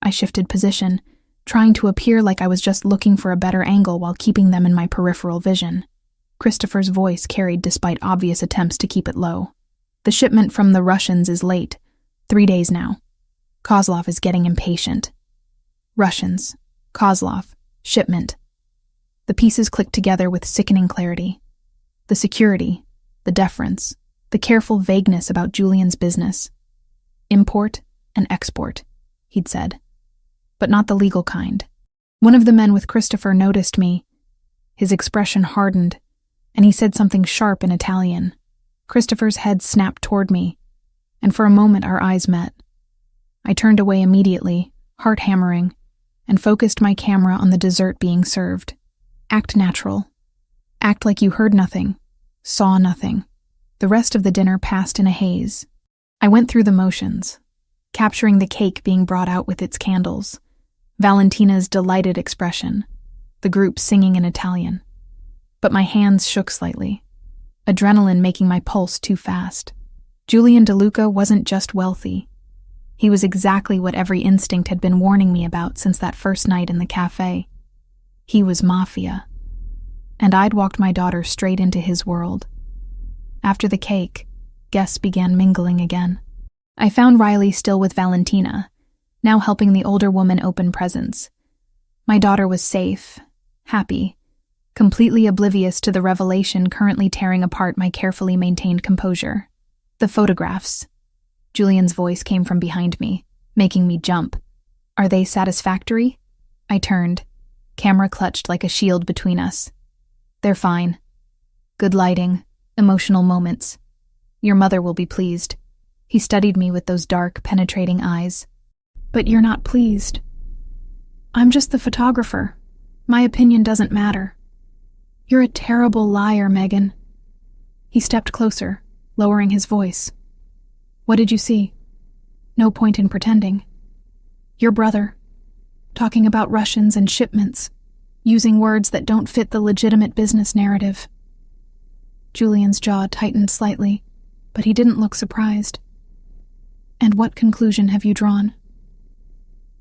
I shifted position, trying to appear like I was just looking for a better angle while keeping them in my peripheral vision. Christopher's voice carried despite obvious attempts to keep it low. "The shipment from the Russians is late. 3 days now. Kozlov is getting impatient." Russians, Kozlov, shipment. The pieces clicked together with sickening clarity. The security, the deference, the careful vagueness about Julian's business. "Import and export," he'd said. But not the legal kind. One of the men with Christopher noticed me. His expression hardened, and he said something sharp in Italian. Christopher's head snapped toward me, and for a moment our eyes met. I turned away immediately, heart hammering, and focused my camera on the dessert being served. Act natural. Act like you heard nothing, saw nothing. The rest of the dinner passed in a haze. I went through the motions, capturing the cake being brought out with its candles, Valentina's delighted expression, the group singing in Italian. But my hands shook slightly, adrenaline making my pulse too fast. Julian DeLuca wasn't just wealthy. He was exactly what every instinct had been warning me about since that first night in the cafe. He was Mafia. And I'd walked my daughter straight into his world. After the cake, guests began mingling again. I found Riley still with Valentina, now helping the older woman open presents. My daughter was safe, happy, completely oblivious to the revelation currently tearing apart my carefully maintained composure. The photographs, Julian's voice came from behind me, making me jump. Are they satisfactory? I turned, camera clutched like a shield between us. They're fine. Good lighting, emotional moments. Your mother will be pleased. He studied me with those dark, penetrating eyes. But you're not pleased. I'm just the photographer. My opinion doesn't matter. You're a terrible liar, Megan. He stepped closer, lowering his voice. What did you see? No point in pretending. Your brother, talking about Russians and shipments, using words that don't fit the legitimate business narrative. Julian's jaw tightened slightly, but he didn't look surprised. And what conclusion have you drawn?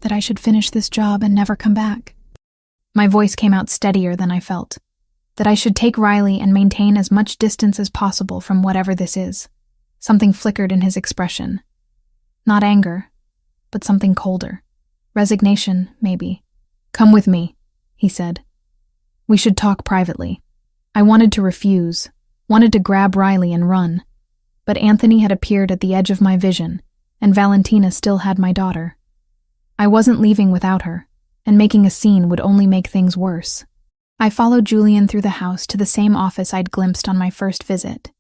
That I should finish this job and never come back? My voice came out steadier than I felt. That I should take Riley and maintain as much distance as possible from whatever this is. Something flickered in his expression. Not anger, but something colder. Resignation, maybe. Come with me, he said. We should talk privately. I wanted to refuse, wanted to grab Riley and run. But Anthony had appeared at the edge of my vision, and Valentina still had my daughter. I wasn't leaving without her, and making a scene would only make things worse. I followed Julian through the house to the same office I'd glimpsed on my first visit.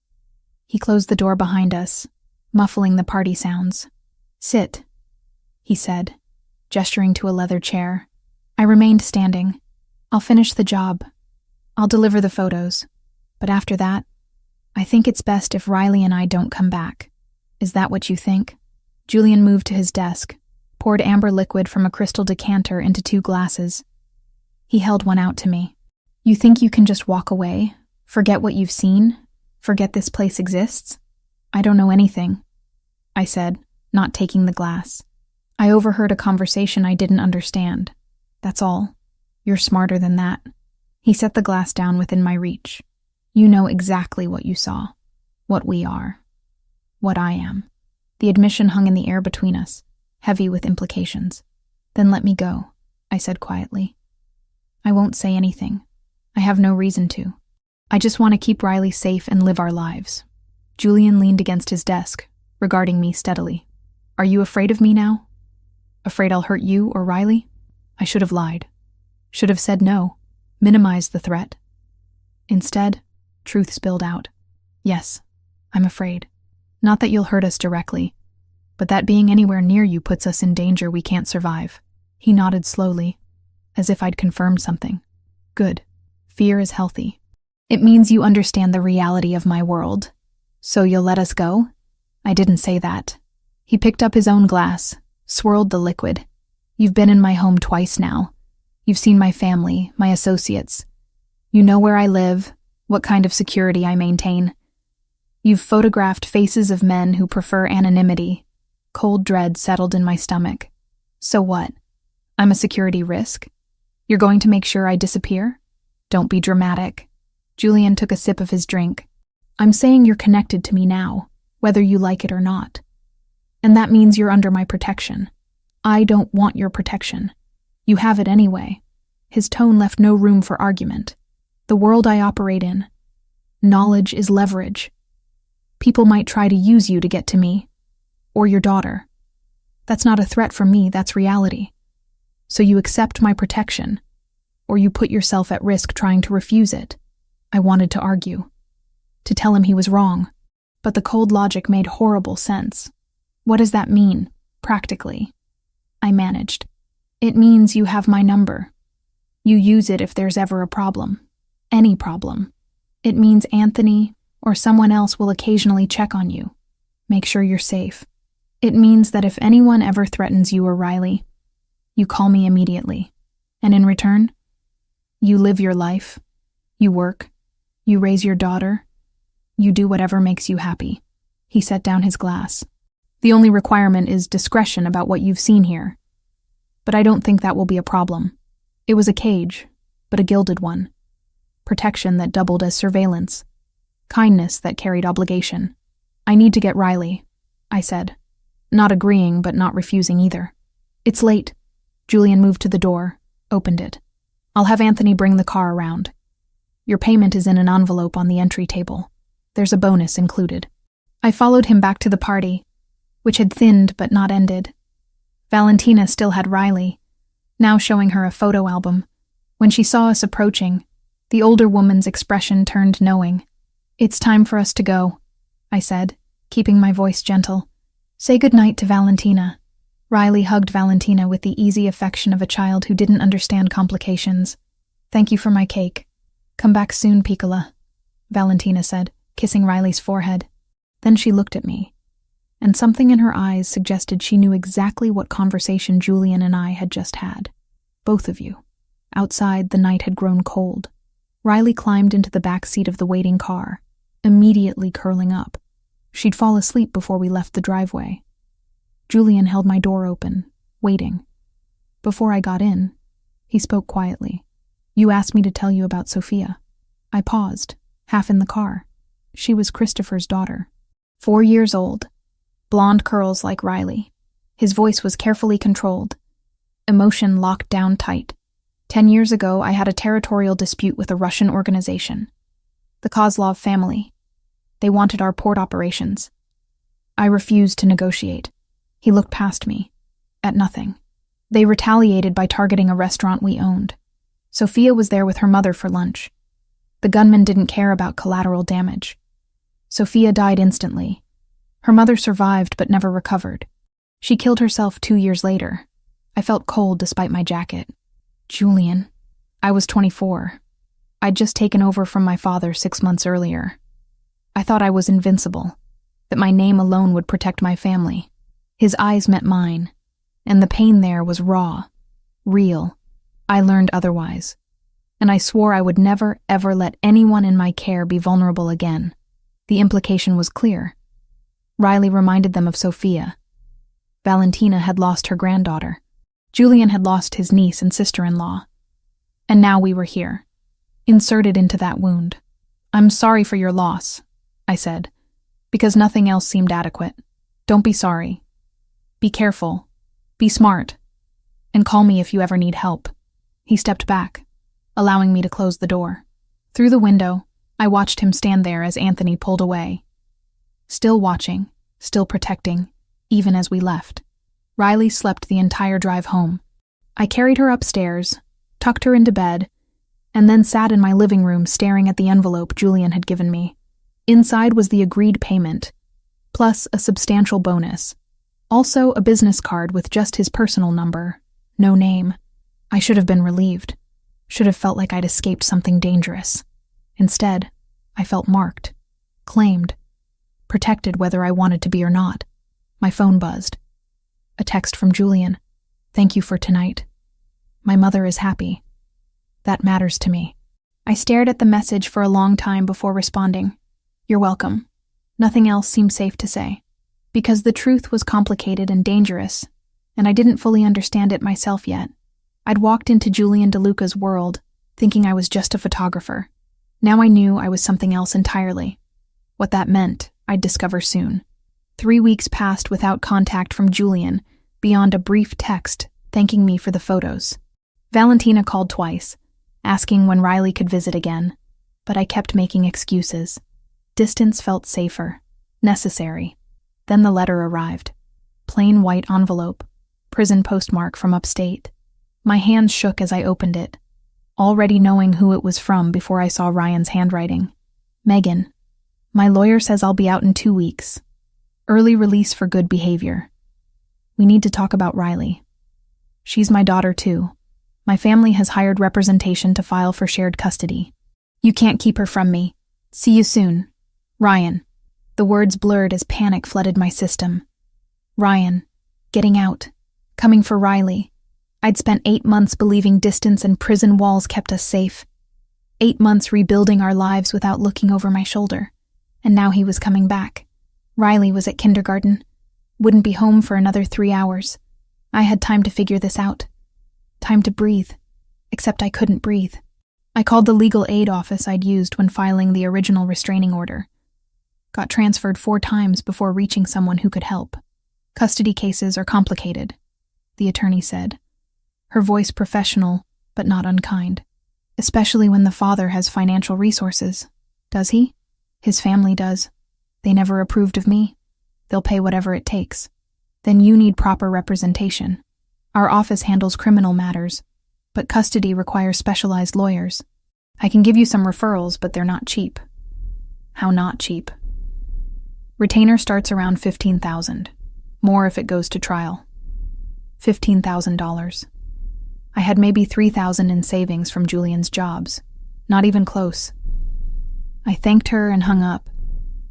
He closed the door behind us, muffling the party sounds. Sit, he said, gesturing to a leather chair. I remained standing. I'll finish the job. I'll deliver the photos. But after that, I think it's best if Riley and I don't come back. Is that what you think? Julian moved to his desk, poured amber liquid from a crystal decanter into 2 glasses. He held one out to me. You think you can just walk away? Forget what you've seen? Forget this place exists? I don't know anything, I said, not taking the glass. I overheard a conversation I didn't understand. That's all. You're smarter than that. He set the glass down within my reach. You know exactly what you saw. What we are. What I am. The admission hung in the air between us, heavy with implications. Then let me go, I said quietly. I won't say anything. I have no reason to. I just want to keep Riley safe and live our lives. Julian leaned against his desk, regarding me steadily. Are you afraid of me now? Afraid I'll hurt you or Riley? I should have lied. Should have said no, minimized the threat. Instead, truth spilled out. Yes, I'm afraid. Not that you'll hurt us directly, but that being anywhere near you puts us in danger we can't survive. He nodded slowly, as if I'd confirmed something. Good. Fear is healthy. It means you understand the reality of my world. So you'll let us go? I didn't say that. He picked up his own glass, swirled the liquid. You've been in my home twice now. You've seen my family, my associates. You know where I live, what kind of security I maintain. You've photographed faces of men who prefer anonymity. Cold dread settled in my stomach. So what? I'm a security risk? You're going to make sure I disappear? Don't be dramatic. Julian took a sip of his drink. I'm saying you're connected to me now, whether you like it or not. And that means you're under my protection. I don't want your protection. You have it anyway. His tone left no room for argument. The world I operate in. Knowledge is leverage. People might try to use you to get to me. Or your daughter. That's not a threat from me, that's reality. So you accept my protection. Or you put yourself at risk trying to refuse it. I wanted to argue. To tell him he was wrong. But the cold logic made horrible sense. What does that mean, practically? I managed. It means you have my number. You use it if there's ever a problem. Any problem. It means Anthony or someone else will occasionally check on you. Make sure you're safe. It means that if anyone ever threatens you or Riley, you call me immediately. And in return, you live your life. You work. You raise your daughter. You do whatever makes you happy. He set down his glass. The only requirement is discretion about what you've seen here. But I don't think that will be a problem. It was a cage, but a gilded one. Protection that doubled as surveillance. Kindness that carried obligation. I need to get Riley, I said. Not agreeing, but not refusing either. It's late. Julian moved to the door, opened it. I'll have Anthony bring the car around. Your payment is in an envelope on the entry table. There's a bonus included. I followed him back to the party, which had thinned but not ended. Valentina still had Riley, now showing her a photo album. When she saw us approaching, the older woman's expression turned knowing. "It's time for us to go," I said, keeping my voice gentle. "Say goodnight to Valentina." Riley hugged Valentina with the easy affection of a child who didn't understand complications. "Thank you for my cake. Come back soon, Piccola," Valentina said, kissing Riley's forehead. Then she looked at me, and something in her eyes suggested she knew exactly what conversation Julian and I had just had. "Both of you." Outside, the night had grown cold. Riley climbed into the back seat of the waiting car, immediately curling up. She'd fall asleep before we left the driveway. Julian held my door open, waiting. Before I got in, he spoke quietly. "You asked me to tell you about Sophia." I paused, half in the car. She was Christopher's daughter. 4 years old, blonde curls like Riley. His voice was carefully controlled, emotion locked down tight. 10 years ago, I had a territorial dispute with a Russian organization, the Kozlov family. They wanted our port operations. I refused to negotiate. He looked past me, at nothing. They retaliated by targeting a restaurant we owned. Sophia was there with her mother for lunch. The gunman didn't care about collateral damage. Sophia died instantly. Her mother survived but never recovered. She killed herself 2 years later. I felt cold despite my jacket. "Julian." I was 24. I'd just taken over from my father 6 months earlier. I thought I was invincible, that my name alone would protect my family. His eyes met mine, and the pain there was raw, real. I learned otherwise, and I swore I would never, ever let anyone in my care be vulnerable again. The implication was clear. Riley reminded them of Sophia. Valentina had lost her granddaughter. Julian had lost his niece and sister-in-law. And now we were here, inserted into that wound. "I'm sorry for your loss," I said, because nothing else seemed adequate. "Don't be sorry. Be careful. Be smart. And call me if you ever need help." He stepped back, allowing me to close the door. Through the window, I watched him stand there as Anthony pulled away. Still watching, still protecting, even as we left. Riley slept the entire drive home. I carried her upstairs, tucked her into bed, and then sat in my living room staring at the envelope Julian had given me. Inside was the agreed payment, plus a substantial bonus. Also a business card with just his personal number, no name. I should have been relieved. Should have felt like I'd escaped something dangerous. Instead, I felt marked, claimed, protected whether I wanted to be or not. My phone buzzed. A text from Julian. "Thank you for tonight. My mother is happy. That matters to me." I stared at the message for a long time before responding. "You're welcome." Nothing else seemed safe to say, because the truth was complicated and dangerous, and I didn't fully understand it myself yet. I'd walked into Julian DeLuca's world, thinking I was just a photographer. Now I knew I was something else entirely. What that meant, I'd discover soon. 3 weeks passed without contact from Julian, beyond a brief text thanking me for the photos. Valentina called twice, asking when Riley could visit again, but I kept making excuses. Distance felt safer, necessary. Then the letter arrived. Plain white envelope, prison postmark from upstate. My hands shook as I opened it, already knowing who it was from before I saw Ryan's handwriting. "Megan, my lawyer says I'll be out in 2 weeks. Early release for good behavior. We need to talk about Riley. She's my daughter too. My family has hired representation to file for shared custody. You can't keep her from me. See you soon. Ryan." The words blurred as panic flooded my system. Ryan, getting out, coming for Riley. I'd spent 8 months believing distance and prison walls kept us safe. 8 months rebuilding our lives without looking over my shoulder. And now he was coming back. Riley was at kindergarten. Wouldn't be home for another 3 hours. I had time to figure this out. Time to breathe. Except I couldn't breathe. I called the legal aid office I'd used when filing the original restraining order. Got transferred 4 times before reaching someone who could help. "Custody cases are complicated," the attorney said. Her voice professional, but not unkind. "Especially when the father has financial resources. Does he? His family does. They never approved of me. They'll pay whatever it takes." Then you need proper representation. Our office handles criminal matters, but custody requires specialized lawyers. I can give you some referrals, but they're not cheap. How not cheap? Retainer starts around $15,000. More if it goes to trial. $15,000. I had maybe $3,000 in savings from Julian's jobs. Not even close. I thanked her and hung up,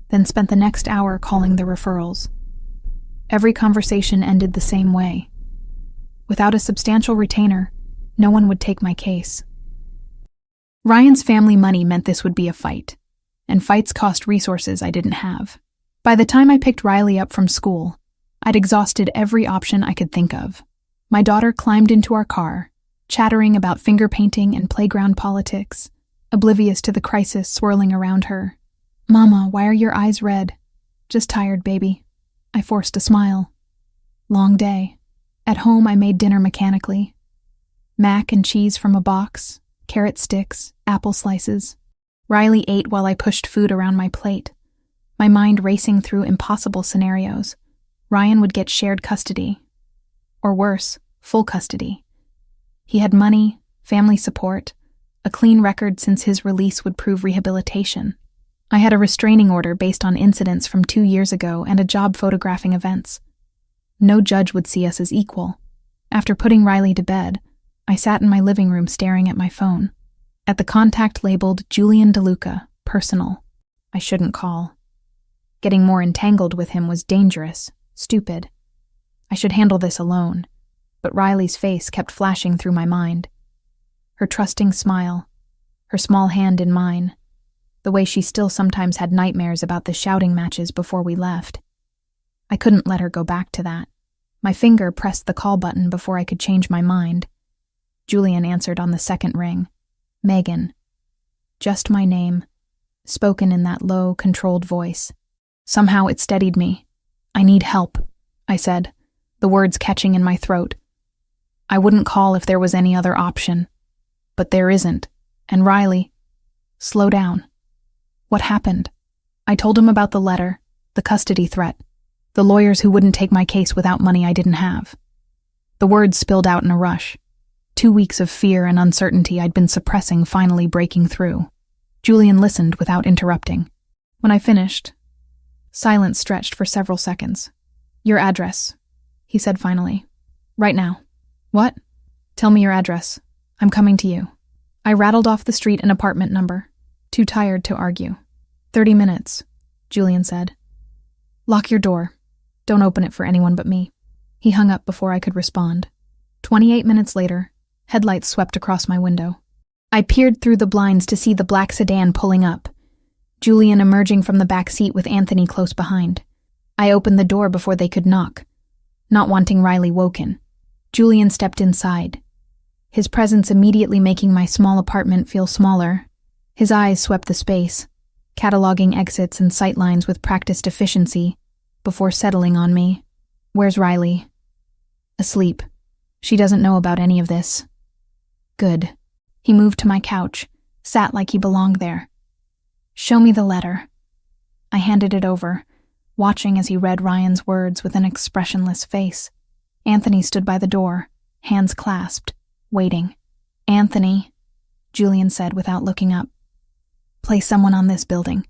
then spent the next hour calling the referrals. Every conversation ended the same way. Without a substantial retainer, no one would take my case. Ryan's family money meant this would be a fight, and fights cost resources I didn't have. By the time I picked Riley up from school, I'd exhausted every option I could think of. My daughter climbed into our car, chattering about finger painting and playground politics, oblivious to the crisis swirling around her. "Mama, why are your eyes red?" "Just tired, baby." I forced a smile. Long day. At home, I made dinner mechanically. Mac and cheese from a box, carrot sticks, apple slices. Riley ate while I pushed food around my plate, my mind racing through impossible scenarios. Ryan would get shared custody. Or worse, full custody. He had money, family support, a clean record since his release would prove rehabilitation. I had a restraining order based on incidents from 2 years ago and a job photographing events. No judge would see us as equal. After putting Riley to bed, I sat in my living room staring at my phone. At the contact labeled Julian DeLuca, personal. I shouldn't call. Getting more entangled with him was dangerous, stupid. I should handle this alone, but Riley's face kept flashing through my mind. Her trusting smile, her small hand in mine, the way she still sometimes had nightmares about the shouting matches before we left. I couldn't let her go back to that. My finger pressed the call button before I could change my mind. Julian answered on the second ring. Megan. Just my name, spoken in that low, controlled voice. Somehow it steadied me. "I need help," I said, the words catching in my throat. I wouldn't call if there was any other option. But there isn't. And Riley... Slow down. What happened? I told him about the letter, the custody threat, the lawyers who wouldn't take my case without money I didn't have. The words spilled out in a rush. 2 weeks of fear and uncertainty I'd been suppressing finally breaking through. Julian listened without interrupting. When I finished, silence stretched for several seconds. "Your address," he said finally. "Right now." "What?" "Tell me your address. I'm coming to you." I rattled off the street and apartment number, too tired to argue. 30 minutes, Julian said. "Lock your door. Don't open it for anyone but me." He hung up before I could respond. 28 minutes later, headlights swept across my window. I peered through the blinds to see the black sedan pulling up, Julian emerging from the back seat with Anthony close behind. I opened the door before they could knock, not wanting Riley woken. Julian stepped inside, his presence immediately making my small apartment feel smaller. His eyes swept the space, cataloging exits and sightlines with practiced efficiency, before settling on me. "Where's Riley?" "Asleep. She doesn't know about any of this." "Good." He moved to my couch, sat like he belonged there. "Show me the letter." I handed it over, watching as he read Ryan's words with an expressionless face. Anthony stood by the door, hands clasped, waiting. "Anthony," Julian said without looking up. "Place someone on this building.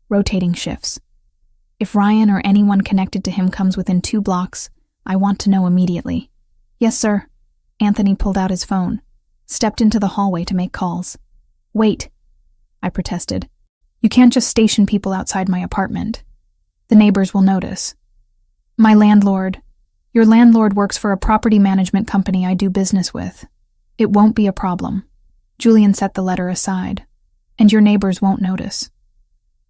Rotating shifts. If Ryan or anyone connected to him comes within 2 blocks, I want to know immediately." "Yes, sir." Anthony pulled out his phone, stepped into the hallway to make calls. "Wait," I protested. "You can't just station people outside my apartment. The neighbors will notice." Your landlord works for a property management company I do business with. It won't be a problem." Julian set the letter aside. "And your neighbors won't notice.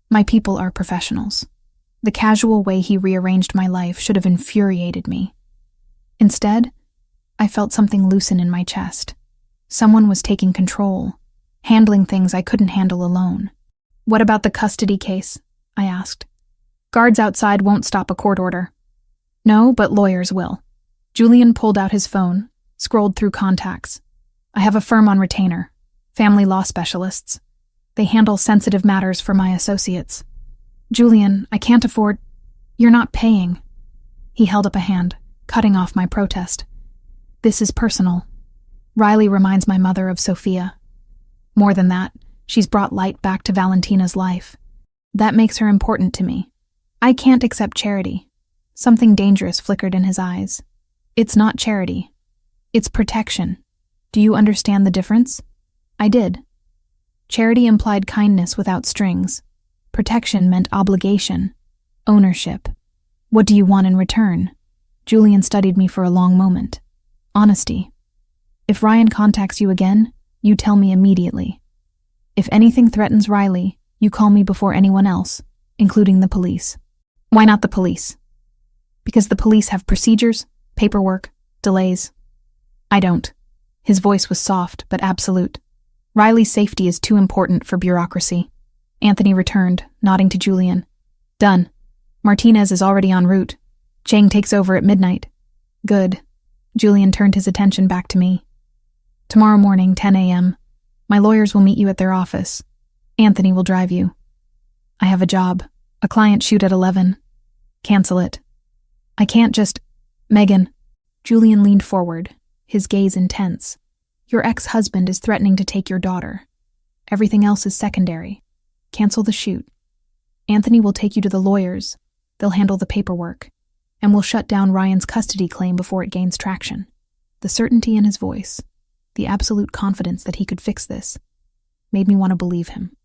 My people are professionals." The casual way he rearranged my life should have infuriated me. Instead, I felt something loosen in my chest. Someone was taking control, handling things I couldn't handle alone. "What about the custody case?" I asked. "Guards outside won't stop a court order." "No, but lawyers will." Julian pulled out his phone, scrolled through contacts. "I have a firm on retainer, family law specialists. They handle sensitive matters for my associates." "Julian, I can't afford—" "You're not paying." He held up a hand. cutting off my protest. This is personal. Riley reminds my mother of Sophia. More than that, she's brought light back to Valentina's life. That makes her important to me. I can't accept charity. Something dangerous flickered in his eyes. It's not charity. It's protection. Do you understand the difference? I did. Charity implied kindness without strings. Protection meant obligation, ownership. What do you want in return? Julian studied me for a long moment. Honesty. If Ryan contacts you again, you tell me immediately. If anything threatens Riley, you call me before anyone else, including the police. Why not the police? Because the police have procedures, paperwork, delays. I don't. His voice was soft but absolute. Riley's safety is too important for bureaucracy. Anthony returned, nodding to Julian. Done. Martinez is already en route. Chang takes over at midnight. Good. Julian turned his attention back to me. Tomorrow morning, 10 a.m. My lawyers will meet you at their office. Anthony will drive you. I have a job. A client shoot at 11. Cancel it. I can't just... Megan. Julian leaned forward, his gaze intense. Your ex-husband is threatening to take your daughter. Everything else is secondary. Cancel the shoot. Anthony will take you to the lawyers. They'll handle the paperwork. And we'll shut down Ryan's custody claim before it gains traction. The certainty in his voice, the absolute confidence that he could fix this, made me want to believe him.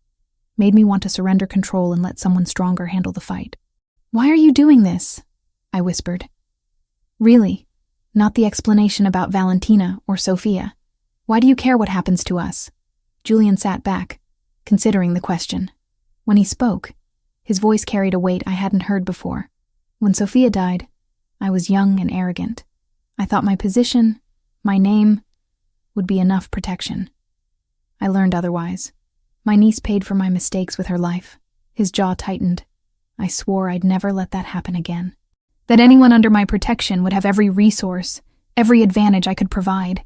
Made me want to surrender control and let someone stronger handle the fight. Why are you doing this? I whispered. Really? Not the explanation about Valentina or Sophia. Why do you care what happens to us? Julian sat back, considering the question. When he spoke, his voice carried a weight I hadn't heard before. When Sophia died, I was young and arrogant. I thought my position, my name, would be enough protection. I learned otherwise. My niece paid for my mistakes with her life. His jaw tightened. I swore I'd never let that happen again. That anyone under my protection would have every resource, every advantage I could provide.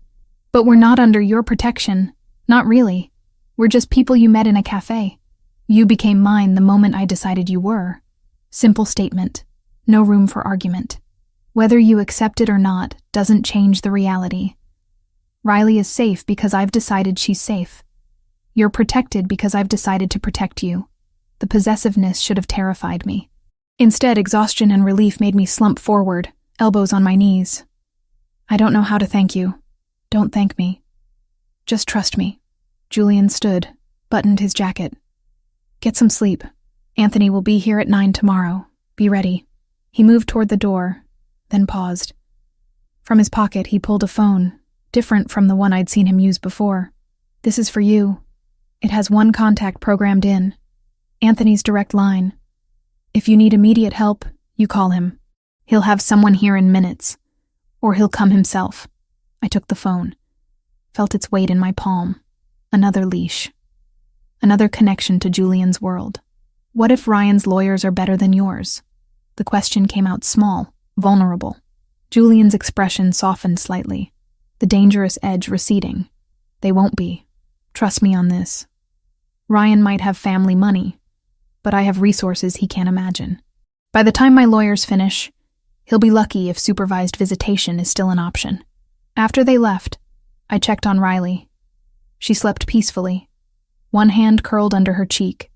But we're not under your protection. Not really. We're just people you met in a cafe. You became mine the moment I decided you were. Simple statement. No room for argument. Whether you accept it or not doesn't change the reality. Riley is safe because I've decided she's safe. You're protected because I've decided to protect you. The possessiveness should have terrified me. Instead, exhaustion and relief made me slump forward, elbows on my knees. I don't know how to thank you. Don't thank me. Just trust me. Julian stood, buttoned his jacket. Get some sleep. Anthony will be here at 9 tomorrow. Be ready. He moved toward the door, then paused. From his pocket, he pulled a phone, different from the one I'd seen him use before. This is for you. It has one contact programmed in. Anthony's direct line. If you need immediate help, you call him. He'll have someone here in minutes. Or he'll come himself. I took the phone. Felt its weight in my palm. Another leash. Another connection to Julian's world. What if Ryan's lawyers are better than yours? The question came out small, vulnerable. Julian's expression softened slightly, the dangerous edge receding. They won't be. Trust me on this. Ryan might have family money, but I have resources he can't imagine. By the time my lawyers finish, he'll be lucky if supervised visitation is still an option. After they left, I checked on Riley. She slept peacefully, one hand curled under her cheek,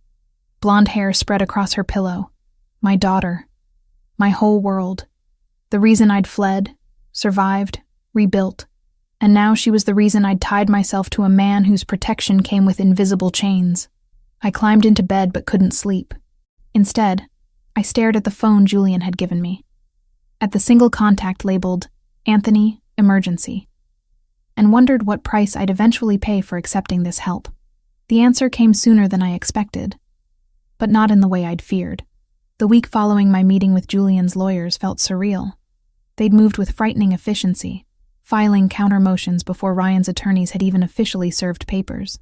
blonde hair spread across her pillow. My daughter. My whole world. The reason I'd fled, survived, rebuilt. And now she was the reason I'd tied myself to a man whose protection came with invisible chains. I climbed into bed but couldn't sleep. Instead, I stared at the phone Julian had given me. At the single contact labeled, Anthony, Emergency. And wondered what price I'd eventually pay for accepting this help. The answer came sooner than I expected. But not in the way I'd feared. The week following my meeting with Julian's lawyers felt surreal. They'd moved with frightening efficiency, filing counter motions before Ryan's attorneys had even officially served papers.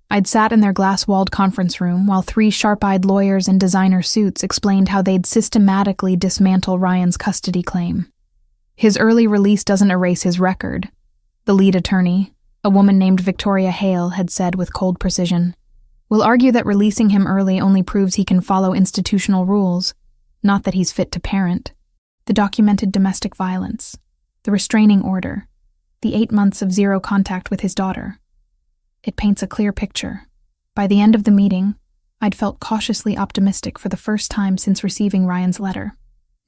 I'd sat in their glass-walled conference room while 3 sharp-eyed lawyers in designer suits explained how they'd systematically dismantle Ryan's custody claim. His early release doesn't erase his record, the lead attorney, a woman named Victoria Hale, had said with cold precision. We'll argue that releasing him early only proves he can follow institutional rules, not that he's fit to parent. The documented domestic violence, the restraining order, the 8 months of zero contact with his daughter. It paints a clear picture. By the end of the meeting, I'd felt cautiously optimistic for the first time since receiving Ryan's letter.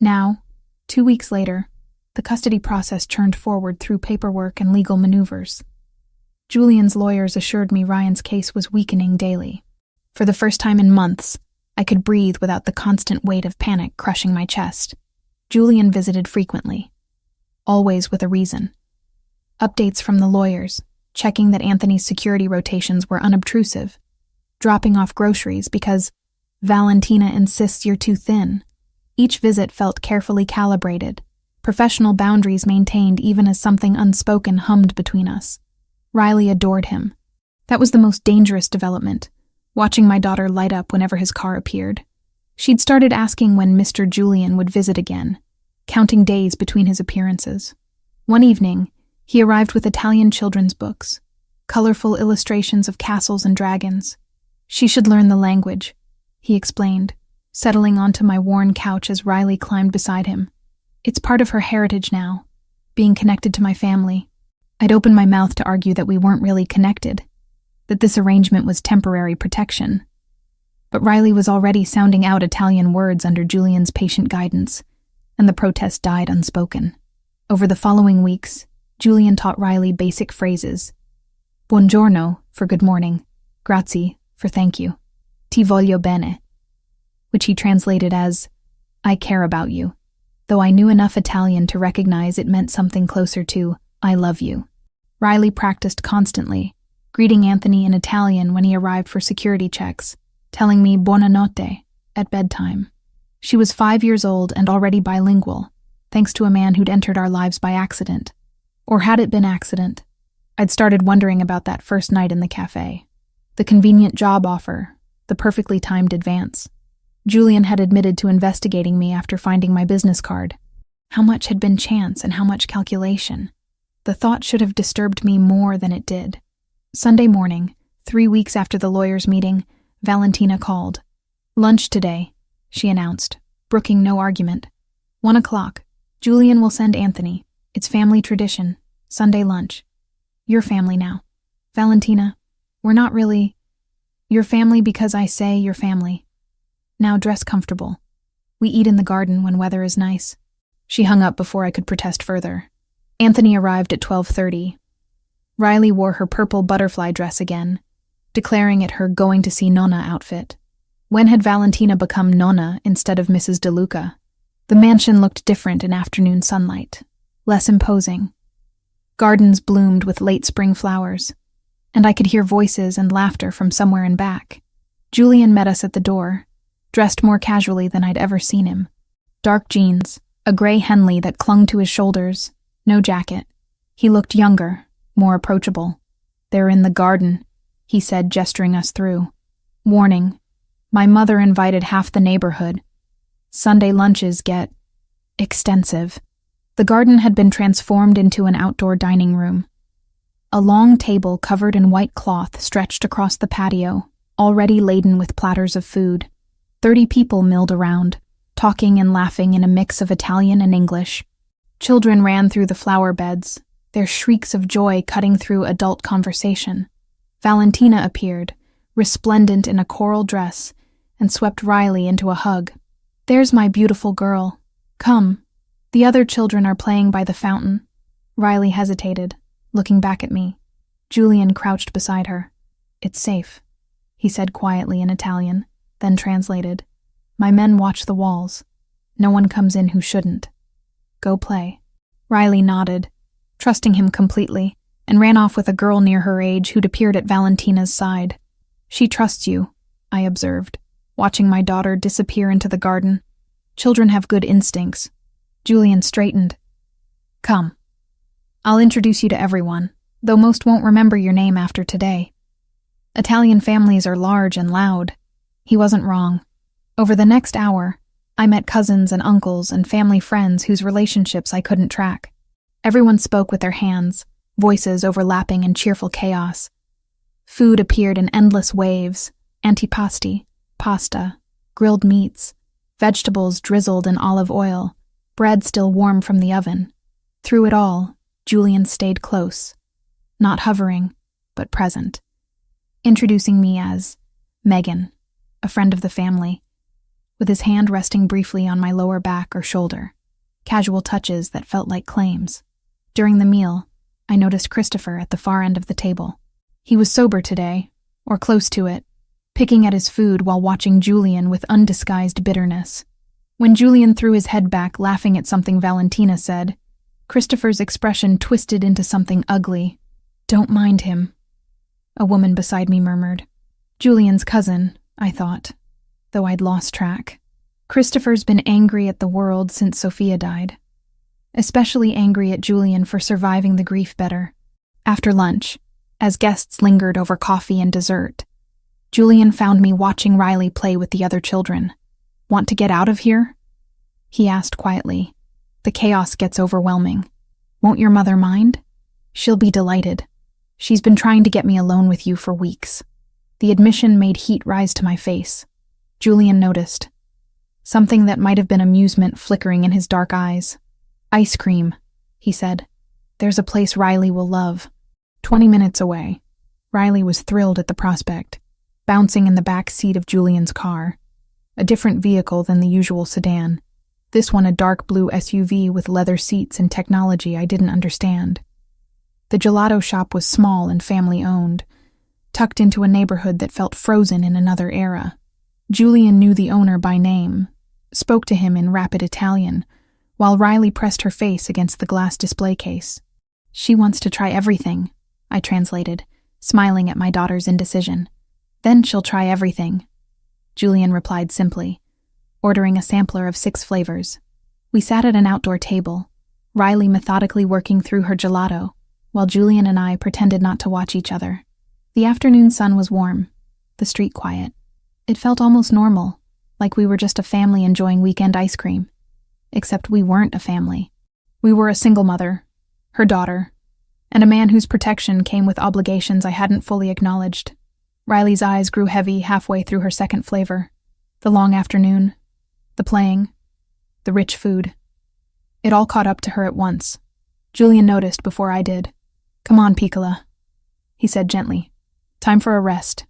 Now, 2 weeks later, the custody process churned forward through paperwork and legal maneuvers. Julian's lawyers assured me Ryan's case was weakening daily. For the first time in months, I could breathe without the constant weight of panic crushing my chest. Julian visited frequently, always with a reason. Updates from the lawyers, checking that Anthony's security rotations were unobtrusive, dropping off groceries because Valentina insists you're too thin. Each visit felt carefully calibrated, professional boundaries maintained even as something unspoken hummed between us. Riley adored him. That was the most dangerous development, watching my daughter light up whenever his car appeared. She'd started asking when Mr. Julian would visit again, counting days between his appearances. One evening, he arrived with Italian children's books, colorful illustrations of castles and dragons. She should learn the language, he explained, settling onto my worn couch as Riley climbed beside him. It's part of her heritage now, being connected to my family. I'd opened my mouth to argue that we weren't really connected, that this arrangement was temporary protection. But Riley was already sounding out Italian words under Julian's patient guidance, and the protest died unspoken. Over the following weeks, Julian taught Riley basic phrases. Buongiorno for good morning, grazie for thank you, ti voglio bene, which he translated as, I care about you, though I knew enough Italian to recognize it meant something closer to, I love you. Riley practiced constantly, greeting Anthony in Italian when he arrived for security checks, telling me buonanotte at bedtime. She was 5 years old and already bilingual, thanks to a man who'd entered our lives by accident. Or had it been accident? I'd started wondering about that first night in the cafe. The convenient job offer, the perfectly timed advance. Julian had admitted to investigating me after finding my business card. How much had been chance and how much calculation? The thought should have disturbed me more than it did. Sunday morning, 3 weeks after the lawyers' meeting, Valentina called. Lunch today, she announced, brooking no argument. 1 o'clock. Julian will send Anthony. It's family tradition. Sunday lunch. Your family now. Valentina, we're not really... Your family because I say your family. Now dress comfortable. We eat in the garden when weather is nice. She hung up before I could protest further. Anthony arrived at 12:30. Riley wore her purple butterfly dress again, declaring it her going to see Nonna outfit. When had Valentina become Nonna instead of Mrs. DeLuca? The mansion looked different in afternoon sunlight, less imposing. Gardens bloomed with late spring flowers, and I could hear voices and laughter from somewhere in back. Julian met us at the door, dressed more casually than I'd ever seen him. Dark jeans, a gray Henley that clung to his shoulders, no jacket. He looked younger, more approachable. They're in the garden, he said, gesturing us through. Warning, my mother invited half the neighborhood. Sunday lunches get extensive. The garden had been transformed into an outdoor dining room. A long table covered in white cloth stretched across the patio, already laden with platters of food. 30 people milled around, talking and laughing in a mix of Italian and English. Children ran through the flower beds, their shrieks of joy cutting through adult conversation. Valentina appeared, resplendent in a coral dress, and swept Riley into a hug. There's my beautiful girl. Come. The other children are playing by the fountain. Riley hesitated, looking back at me. Julian crouched beside her. It's safe, he said quietly in Italian, then translated. My men watch the walls. No one comes in who shouldn't. Go play. Riley nodded, trusting him completely, and ran off with a girl near her age who'd appeared at Valentina's side. She trusts you, I observed, watching my daughter disappear into the garden. Children have good instincts. Julian straightened. Come. I'll introduce you to everyone, though most won't remember your name after today. Italian families are large and loud. He wasn't wrong. Over the next hour, I met cousins and uncles and family friends whose relationships I couldn't track. Everyone spoke with their hands, voices overlapping in cheerful chaos. Food appeared in endless waves, antipasti, pasta, grilled meats, vegetables drizzled in olive oil, bread still warm from the oven. Through it all, Julian stayed close, not hovering, but present, introducing me as Megan, a friend of the family, with his hand resting briefly on my lower back or shoulder, casual touches that felt like claims. During the meal, I noticed Christopher at the far end of the table. He was sober today, or close to it, picking at his food while watching Julian with undisguised bitterness. When Julian threw his head back, laughing at something Valentina said, Christopher's expression twisted into something ugly. "Don't mind him," a woman beside me murmured. Julian's cousin, I thought, though I'd lost track. Christopher's been angry at the world since Sophia died, especially angry at Julian for surviving the grief better. After lunch, as guests lingered over coffee and dessert, Julian found me watching Riley play with the other children. "Want to get out of here?" he asked quietly. "The chaos gets overwhelming. Won't your mother mind? She'll be delighted. She's been trying to get me alone with you for weeks." The admission made heat rise to my face. Julian noticed, something that might have been amusement flickering in his dark eyes. "Ice cream," he said. "There's a place Riley will love." 20 minutes away, Riley was thrilled at the prospect, bouncing in the back seat of Julian's car, a different vehicle than the usual sedan. This one a dark blue SUV with leather seats and technology I didn't understand. The gelato shop was small and family-owned, tucked into a neighborhood that felt frozen in another era. Julian knew the owner by name, spoke to him in rapid Italian, while Riley pressed her face against the glass display case. "She wants to try everything," I translated, smiling at my daughter's indecision. "Then she'll try everything," Julian replied simply, ordering a sampler of 6 flavors. We sat at an outdoor table, Riley methodically working through her gelato, while Julian and I pretended not to watch each other. The afternoon sun was warm, the street quiet. It felt almost normal, like we were just a family enjoying weekend ice cream. Except we weren't a family. We were a single mother, her daughter, and a man whose protection came with obligations I hadn't fully acknowledged. Riley's eyes grew heavy halfway through her second flavor. The long afternoon, the playing, the rich food. It all caught up to her at once. Julian noticed before I did. "Come on, Piccola," he said gently. "Time for a rest."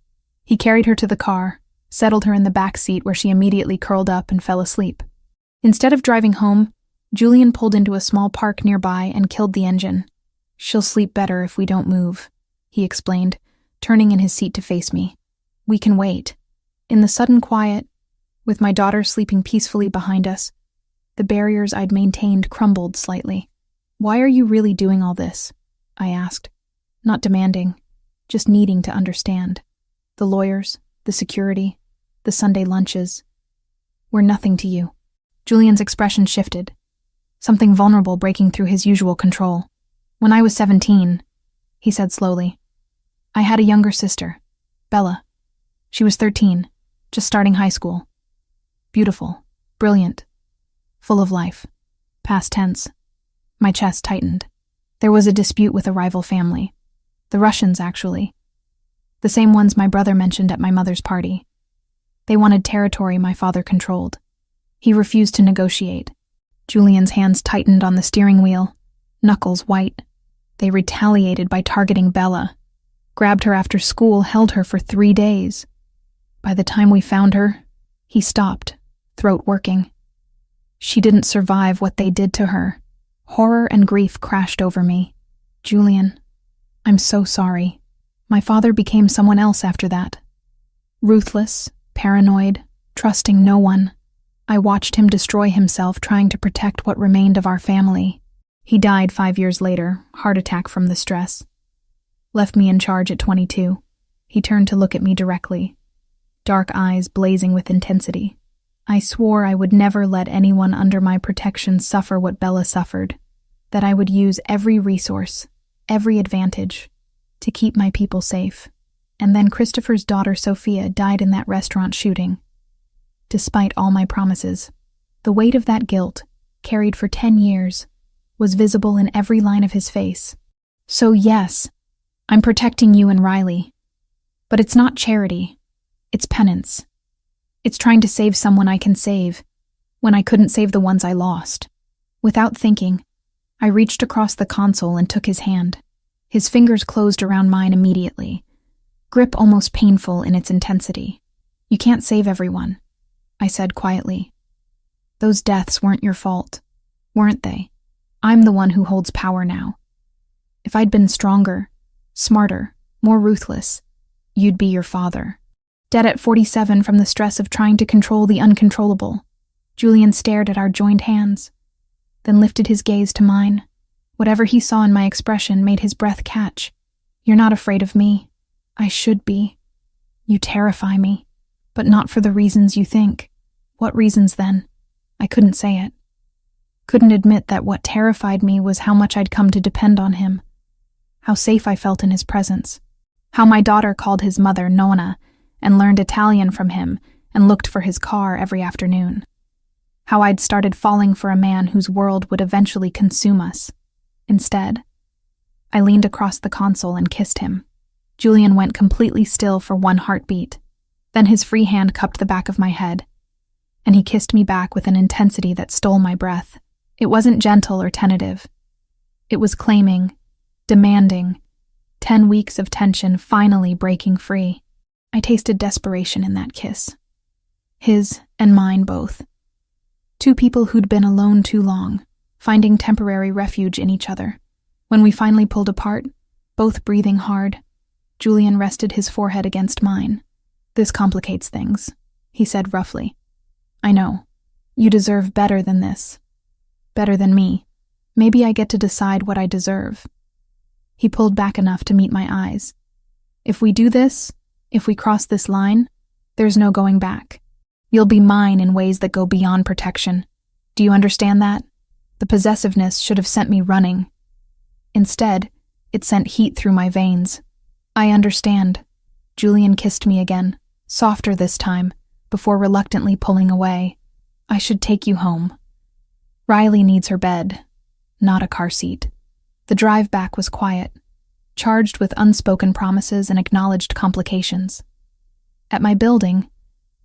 He carried her to the car, settled her in the back seat where she immediately curled up and fell asleep. Instead of driving home, Julian pulled into a small park nearby and killed the engine. "She'll sleep better if we don't move," he explained, turning in his seat to face me. "We can wait." In the sudden quiet, with my daughter sleeping peacefully behind us, the barriers I'd maintained crumbled slightly. "Why are you really doing all this?" I asked, not demanding, just needing to understand. The lawyers, the security, the Sunday lunches were nothing to you. Julian's expression shifted, something vulnerable breaking through his usual control. "When I was 17, he said slowly, I had a younger sister, Bella. She was 13, just starting high school. Beautiful, brilliant, full of life. Past tense. My chest tightened. There was a dispute with a rival family. The Russians, actually. The same ones my brother mentioned at my mother's party. They wanted territory my father controlled. He refused to negotiate. Julian's hands tightened on the steering wheel, knuckles white. They retaliated by targeting Bella. Grabbed her after school, held her for 3 days. By the time we found her, he stopped, throat working. She didn't survive what they did to her. Horror and grief crashed over me. "Julian, I'm so sorry. My father became someone else after that. Ruthless, paranoid, trusting no one. I watched him destroy himself trying to protect what remained of our family. He died 5 years later, heart attack from the stress. Left me in charge at 22. He turned to look at me directly, dark eyes blazing with intensity. I swore I would never let anyone under my protection suffer what Bella suffered, that I would use every resource, every advantage, to keep my people safe. And then Christopher's daughter Sophia died in that restaurant shooting. Despite all my promises, the weight of that guilt, carried for 10 years, was visible in every line of his face. So yes, I'm protecting you and Riley. But it's not charity. It's penance. It's trying to save someone I can save, when I couldn't save the ones I lost. Without thinking, I reached across the console and took his hand. His fingers closed around mine immediately, grip almost painful in its intensity. "You can't save everyone," I said quietly. "Those deaths weren't your fault, weren't they? I'm the one who holds power now. If I'd been stronger, smarter, more ruthless, you'd be your father. Dead at 47 from the stress of trying to control the uncontrollable." Julian stared at our joined hands, then lifted his gaze to mine. Whatever he saw in my expression made his breath catch. "You're not afraid of me. I should be. You terrify me, but not for the reasons you think." "What reasons then?" I couldn't say it. Couldn't admit that what terrified me was how much I'd come to depend on him, how safe I felt in his presence, how my daughter called his mother Nonna and learned Italian from him and looked for his car every afternoon, how I'd started falling for a man whose world would eventually consume us. Instead, I leaned across the console and kissed him. Julian went completely still for one heartbeat. Then his free hand cupped the back of my head, and he kissed me back with an intensity that stole my breath. It wasn't gentle or tentative. It was claiming, demanding, 10 weeks of tension finally breaking free. I tasted desperation in that kiss. His and mine both. Two people who'd been alone too long, finding temporary refuge in each other. When we finally pulled apart, both breathing hard, Julian rested his forehead against mine. "This complicates things," he said roughly. "I know. You deserve better than this. Better than me. Maybe I get to decide what I deserve." He pulled back enough to meet my eyes. "If we do this, if we cross this line, there's no going back. You'll be mine in ways that go beyond protection. Do you understand that? The possessiveness should have sent me running. Instead, it sent heat through my veins." "I understand." Julian kissed me again, softer this time, before reluctantly pulling away. "I should take you home. Riley needs her bed, not a car seat." The drive back was quiet, charged with unspoken promises and acknowledged complications. At my building,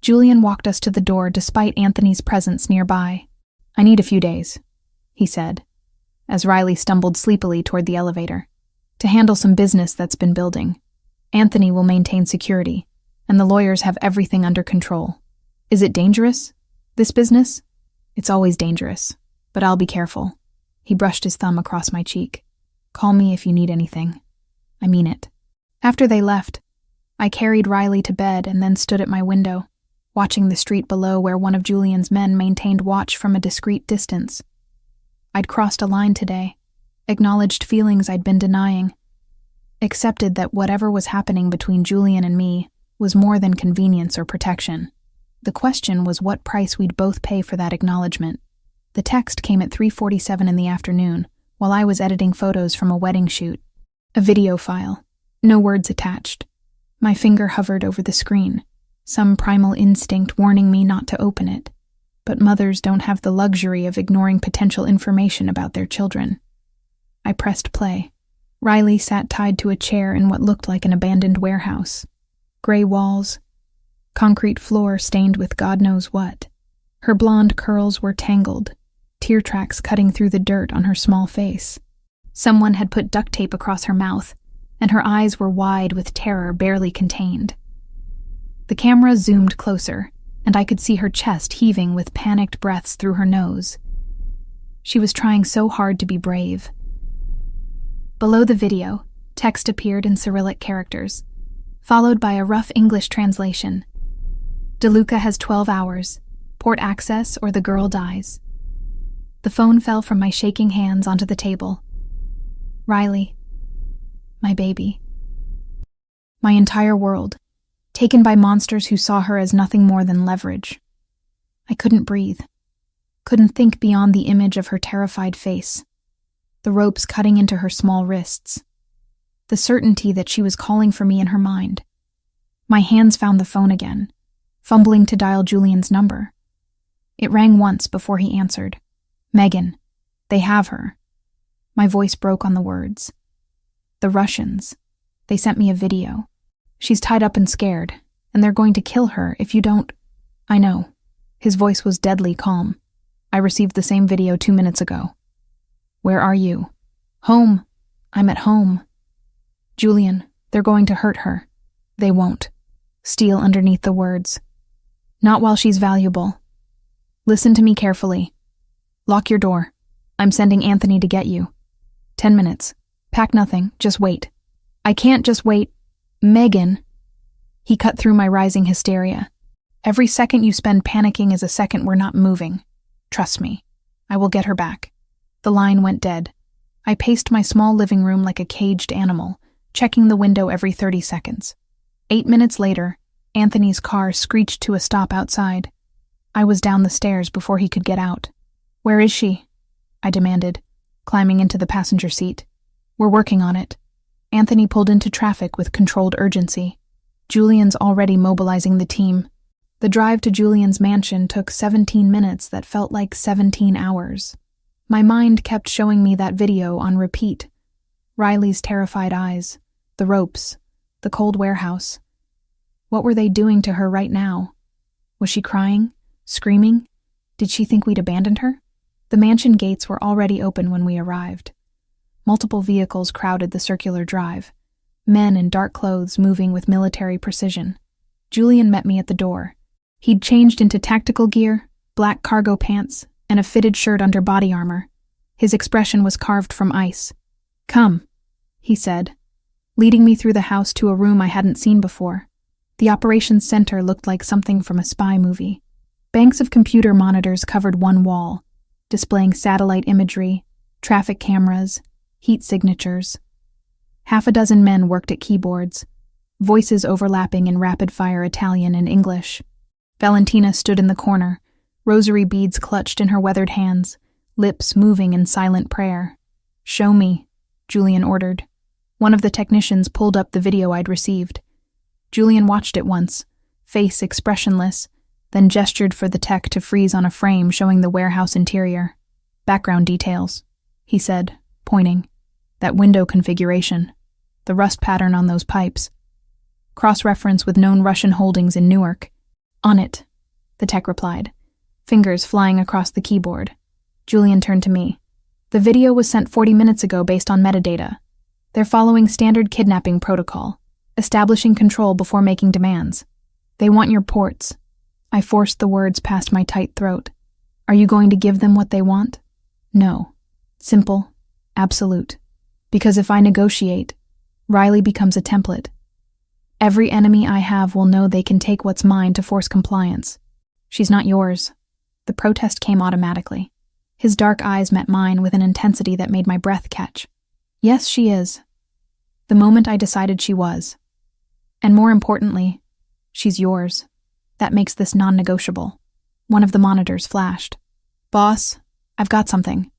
Julian walked us to the door despite Anthony's presence nearby. "I need a few days," he said, as Riley stumbled sleepily toward the elevator, "to handle some business that's been building. Anthony will maintain security, and the lawyers have everything under control." "Is it dangerous, this business?" "It's always dangerous, but I'll be careful." He brushed his thumb across my cheek. "Call me if you need anything. I mean it." After they left, I carried Riley to bed and then stood at my window, watching the street below where one of Julian's men maintained watch from a discreet distance. I'd crossed a line today, acknowledged feelings I'd been denying, accepted that whatever was happening between Julian and me was more than convenience or protection. The question was what price we'd both pay for that acknowledgement. The text came at 3:47 in the afternoon, while I was editing photos from a wedding shoot. A video file, no words attached. My finger hovered over the screen, some primal instinct warning me not to open it. But mothers don't have the luxury of ignoring potential information about their children. I pressed play. Riley sat tied to a chair in what looked like an abandoned warehouse. Gray walls, concrete floor stained with God knows what. Her blonde curls were tangled, tear tracks cutting through the dirt on her small face. Someone had put duct tape across her mouth, and her eyes were wide with terror barely contained. The camera zoomed closer, and I could see her chest heaving with panicked breaths through her nose. She was trying so hard to be brave. Below the video, text appeared in Cyrillic characters, followed by a rough English translation. "DeLuca has 12 hours. Port access or the girl dies." The phone fell from my shaking hands onto the table. Riley. My baby. My entire world, taken by monsters who saw her as nothing more than leverage. I couldn't breathe, couldn't think beyond the image of her terrified face, the ropes cutting into her small wrists, the certainty that she was calling for me in her mind. My hands found the phone again, fumbling to dial Julian's number. It rang once before he answered. "Megan, they have her." My voice broke on the words. "The Russians. They sent me a video. She's tied up and scared, and they're going to kill her if you don't—" "I know." His voice was deadly calm. "I received the same video 2 minutes ago." Where are you? Home. I'm at home. Julian, they're going to hurt her. They won't. Steel underneath the words. Not while she's valuable. Listen to me carefully. Lock your door. I'm sending Anthony to get you. 10 minutes. Pack nothing, just wait. I can't just wait. Megan. He cut through my rising hysteria. Every second you spend panicking is a second we're not moving. Trust me. I will get her back. The line went dead. I paced my small living room like a caged animal, checking the window every 30 seconds. 8 minutes later, Anthony's car screeched to a stop outside. I was down the stairs before he could get out. Where is she? I demanded, climbing into the passenger seat. We're working on it. Anthony pulled into traffic with controlled urgency. Julian's already mobilizing the team. The drive to Julian's mansion took 17 minutes that felt like 17 hours. My mind kept showing me that video on repeat. Riley's terrified eyes, the ropes, the cold warehouse. What were they doing to her right now? Was she crying? Screaming? Did she think we'd abandoned her? The mansion gates were already open when we arrived. Multiple vehicles crowded the circular drive, men in dark clothes moving with military precision. Julian met me at the door. He'd changed into tactical gear, black cargo pants, and a fitted shirt under body armor. His expression was carved from ice. Come, he said, leading me through the house to a room I hadn't seen before. The operations center looked like something from a spy movie. Banks of computer monitors covered one wall, displaying satellite imagery, traffic cameras, heat signatures. Half a dozen men worked at keyboards, voices overlapping in rapid-fire Italian and English. Valentina stood in the corner, rosary beads clutched in her weathered hands, lips moving in silent prayer. Show me, Julian ordered. One of the technicians pulled up the video I'd received. Julian watched it once, face expressionless, then gestured for the tech to freeze on a frame showing the warehouse interior. Background details, he said, pointing. That window configuration. The rust pattern on those pipes. Cross-reference with known Russian holdings in Newark. On it, the tech replied, fingers flying across the keyboard. Julian turned to me. The video was sent 40 minutes ago based on metadata. They're following standard kidnapping protocol, establishing control before making demands. They want your ports. I forced the words past my tight throat. Are you going to give them what they want? No. Simple. Absolute. Because if I negotiate, Riley becomes a template. Every enemy I have will know they can take what's mine to force compliance. She's not yours. The protest came automatically. His dark eyes met mine with an intensity that made my breath catch. Yes, she is. The moment I decided she was. And more importantly, she's yours. That makes this non-negotiable. One of the monitors flashed. Boss, I've got something.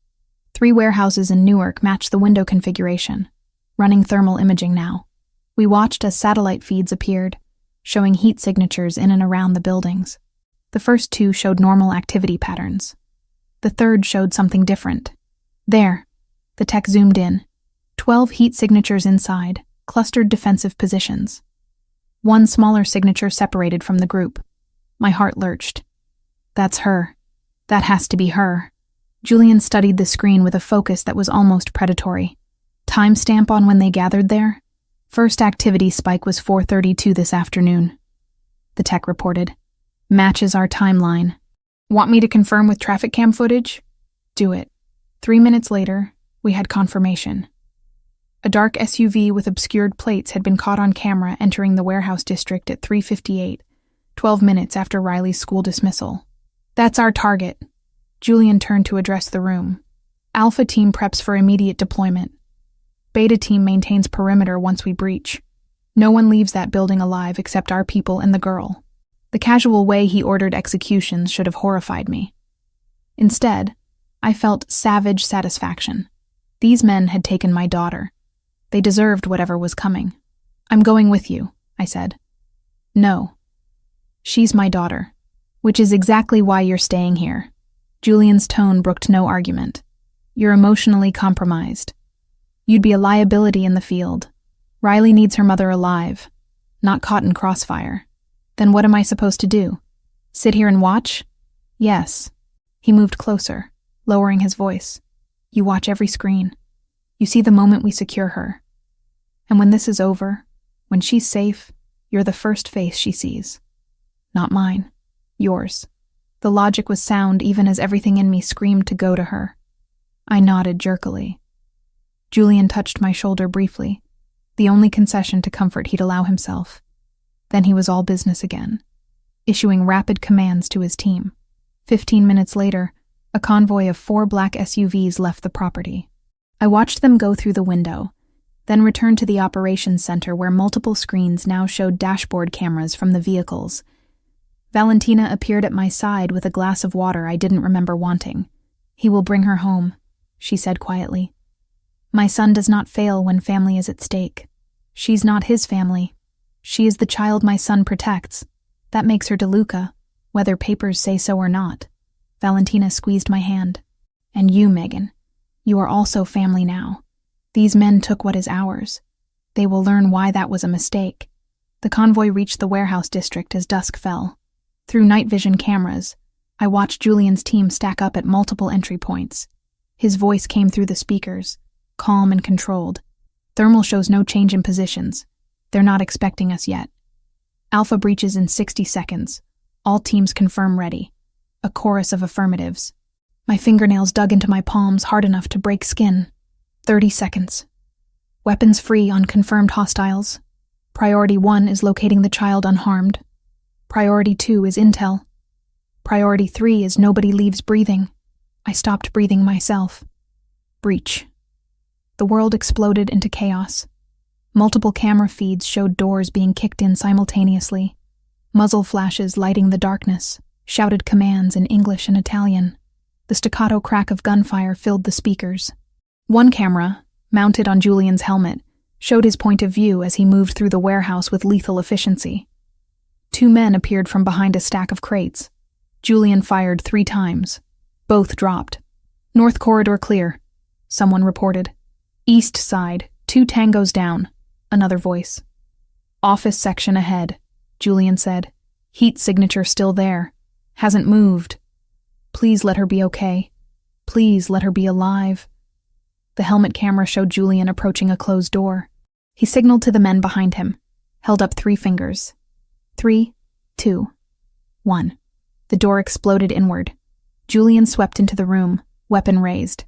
3 warehouses in Newark match the window configuration. Running thermal imaging now. We watched as satellite feeds appeared, showing heat signatures in and around the buildings. The first 2 showed normal activity patterns. The third showed something different. There, the tech zoomed in. 12 heat signatures inside, clustered defensive positions. One smaller signature separated from the group. My heart lurched. That's her. That has to be her. Julian studied the screen with a focus that was almost predatory. Timestamp on when they gathered there? First activity spike was 4:32 this afternoon. The tech reported. Matches our timeline. Want me to confirm with traffic cam footage? Do it. 3 minutes later, we had confirmation. A dark SUV with obscured plates had been caught on camera entering the warehouse district at 3:58, 12 minutes after Riley's school dismissal. That's our target. Julian turned to address the room. Alpha team preps for immediate deployment. Beta team maintains perimeter once we breach. No one leaves that building alive except our people and the girl. The casual way he ordered executions should have horrified me. Instead, I felt savage satisfaction. These men had taken my daughter. They deserved whatever was coming. I'm going with you, I said. No. She's my daughter, which is exactly why you're staying here. Julian's tone brooked no argument. You're emotionally compromised. You'd be a liability in the field. Riley needs her mother alive, not caught in crossfire. Then what am I supposed to do? Sit here and watch? Yes. He moved closer, lowering his voice. You watch every screen. You see the moment we secure her. And when this is over, when she's safe, you're the first face she sees. Not mine. Yours. The logic was sound even as everything in me screamed to go to her. I nodded jerkily. Julian touched my shoulder briefly, the only concession to comfort he'd allow himself. Then he was all business again, issuing rapid commands to his team. 15 minutes later, a convoy of 4 black SUVs left the property. I watched them go through the window, then returned to the operations center where multiple screens now showed dashboard cameras from the vehicles. Valentina appeared at my side with a glass of water I didn't remember wanting. "He will bring her home," she said quietly. "My son does not fail when family is at stake. She's not his family. She is the child my son protects. That makes her DeLuca, whether papers say so or not." Valentina squeezed my hand. "And you, Megan, you are also family now. These men took what is ours. They will learn why that was a mistake." The convoy reached the warehouse district as dusk fell. Through night vision cameras, I watched Julian's team stack up at multiple entry points. His voice came through the speakers, calm and controlled. "Thermal shows no change in positions. They're not expecting us yet. Alpha breaches in 60 seconds. All teams confirm ready." A chorus of affirmatives. My fingernails dug into my palms hard enough to break skin. 30 seconds. Weapons free on confirmed hostiles. Priority 1 is locating the child unharmed. Priority 2 is intel. Priority 3 is nobody leaves breathing. I stopped breathing myself. Breach. The world exploded into chaos. Multiple camera feeds showed doors being kicked in simultaneously. Muzzle flashes lighting the darkness, shouted commands in English and Italian. The staccato crack of gunfire filled the speakers. One camera, mounted on Julian's helmet, showed his point of view as he moved through the warehouse with lethal efficiency. 2 men appeared from behind a stack of crates. Julian fired 3 times. Both dropped. "North corridor clear," someone reported. "East side, 2 tangos down," another voice. "Office section ahead," Julian said. "Heat signature still there. Hasn't moved. Please let her be okay. Please let her be alive." The helmet camera showed Julian approaching a closed door. He signaled to the men behind him, held up 3 fingers. 3, 2, 1. The door exploded inward. Julian swept into the room, weapon raised.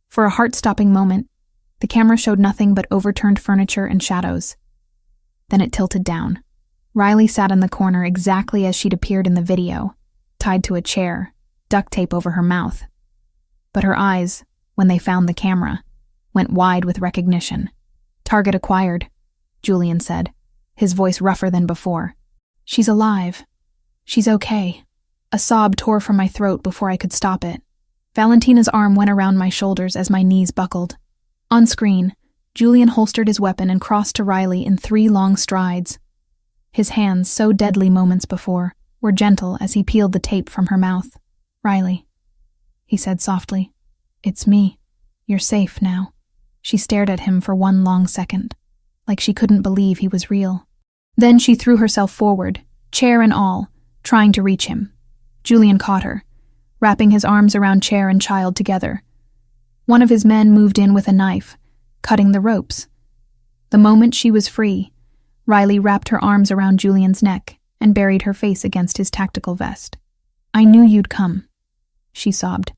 For a heart-stopping moment, the camera showed nothing but overturned furniture and shadows. Then it tilted down. Riley sat in the corner exactly as she'd appeared in the video, tied to a chair, duct tape over her mouth. But her eyes, when they found the camera, went wide with recognition. "Target acquired," Julian said, his voice rougher than before. "She's alive. She's okay." A sob tore from my throat before I could stop it. Valentina's arm went around my shoulders as my knees buckled. On screen, Julian holstered his weapon and crossed to Riley in 3 long strides. His hands, so deadly moments before, were gentle as he peeled the tape from her mouth. "Riley," he said softly. "It's me. You're safe now." She stared at him for 1 long second, like she couldn't believe he was real. Then she threw herself forward, chair and all, trying to reach him. Julian caught her, wrapping his arms around chair and child together. One of his men moved in with a knife, cutting the ropes. The moment she was free, Riley wrapped her arms around Julian's neck and buried her face against his tactical vest. "I knew you'd come," she sobbed.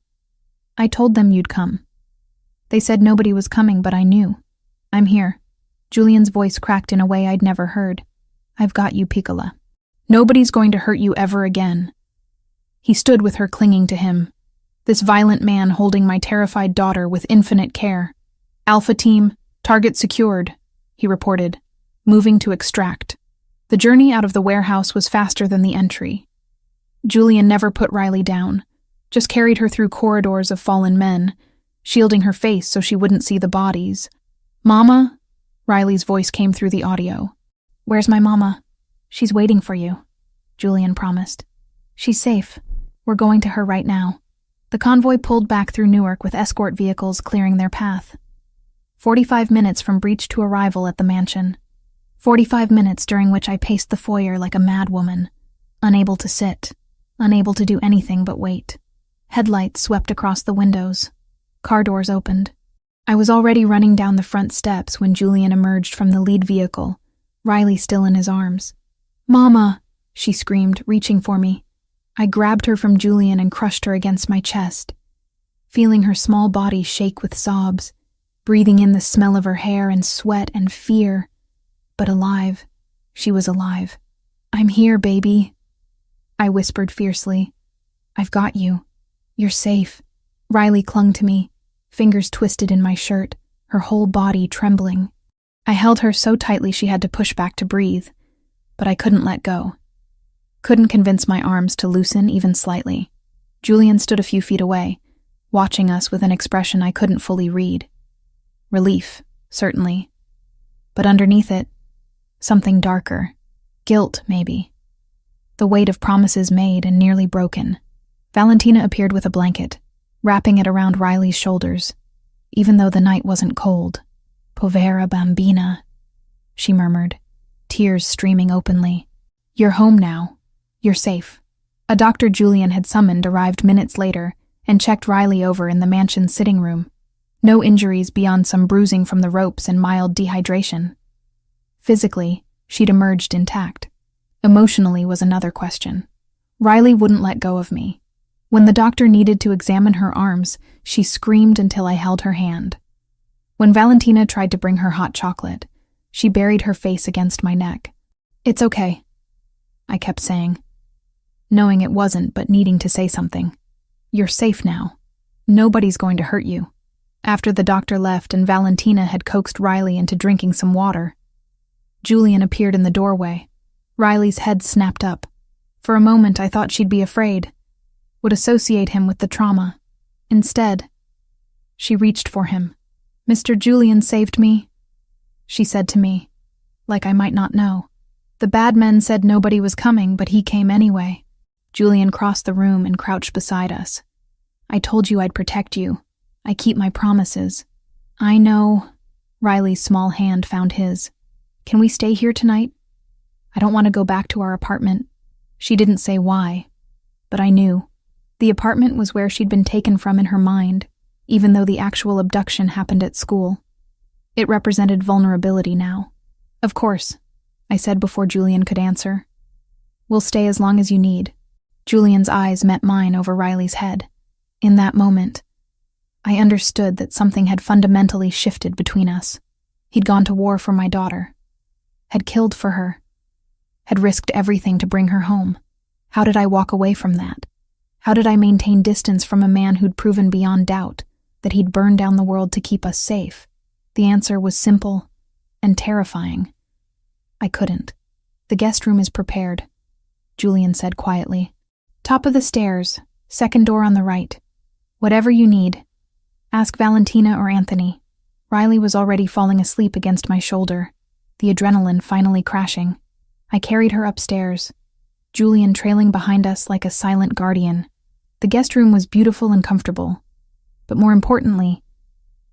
"I told them you'd come. They said nobody was coming, but I knew. I'm here." Julian's voice cracked in a way I'd never heard. "I've got you, Piccola. Nobody's going to hurt you ever again." He stood with her clinging to him, this violent man holding my terrified daughter with infinite care. "Alpha team, target secured," he reported, moving to extract. The journey out of the warehouse was faster than the entry. Julian never put Riley down, just carried her through corridors of fallen men, shielding her face so she wouldn't see the bodies. "Mama?" Riley's voice came through the audio. "Where's my mama?" "She's waiting for you," Julian promised. "She's safe. We're going to her right now." The convoy pulled back through Newark with escort vehicles clearing their path. 45 minutes from breach to arrival at the mansion. 45 minutes during which I paced the foyer like a madwoman, unable to sit, unable to do anything but wait. Headlights swept across the windows. Car doors opened. I was already running down the front steps when Julian emerged from the lead vehicle, Riley still in his arms. "Mama!" she screamed, reaching for me. I grabbed her from Julian and crushed her against my chest, feeling her small body shake with sobs, breathing in the smell of her hair and sweat and fear. But alive. She was alive. "I'm here, baby," I whispered fiercely. "I've got you. You're safe." Riley clung to me, fingers twisted in my shirt, her whole body trembling. I held her so tightly she had to push back to breathe, but I couldn't let go. Couldn't convince my arms to loosen even slightly. Julian stood a few feet away, watching us with an expression I couldn't fully read. Relief, certainly. But underneath it, something darker. Guilt, maybe. The weight of promises made and nearly broken. Valentina appeared with a blanket, wrapping it around Riley's shoulders, even though the night wasn't cold. "Povera bambina," she murmured, tears streaming openly. "You're home now. You're safe." A doctor Julian had summoned arrived minutes later and checked Riley over in the mansion's sitting room. No injuries beyond some bruising from the ropes and mild dehydration. Physically, she'd emerged intact. Emotionally was another question. Riley wouldn't let go of me. When the doctor needed to examine her arms, she screamed until I held her hand. When Valentina tried to bring her hot chocolate, she buried her face against my neck. "It's okay," I kept saying, knowing it wasn't but needing to say something. "You're safe now. Nobody's going to hurt you." After the doctor left and Valentina had coaxed Riley into drinking some water, Julian appeared in the doorway. Riley's head snapped up. For a moment I thought she'd be afraid, would associate him with the trauma. Instead, she reached for him. "Mr. Julian saved me," she said to me, like I might not know. "The bad men said nobody was coming, but he came anyway." Julian crossed the room and crouched beside us. "I told you I'd protect you. I keep my promises." "I know." Riley's small hand found his. "Can we stay here tonight? I don't want to go back to our apartment." She didn't say why, but I knew. The apartment was where she'd been taken from in her mind, even though the actual abduction happened at school. It represented vulnerability now. "Of course," I said before Julian could answer. "We'll stay as long as you need." Julian's eyes met mine over Riley's head. In that moment, I understood that something had fundamentally shifted between us. He'd gone to war for my daughter, had killed for her, had risked everything to bring her home. How did I walk away from that? How did I maintain distance from a man who'd proven beyond doubt that he'd burn down the world to keep us safe? The answer was simple and terrifying. I couldn't. "The guest room is prepared," Julian said quietly. "Top of the stairs, second door on the right. Whatever you need. Ask Valentina or Anthony." Riley was already falling asleep against my shoulder, the adrenaline finally crashing. I carried her upstairs, Julian trailing behind us like a silent guardian. The guest room was beautiful and comfortable, but more importantly,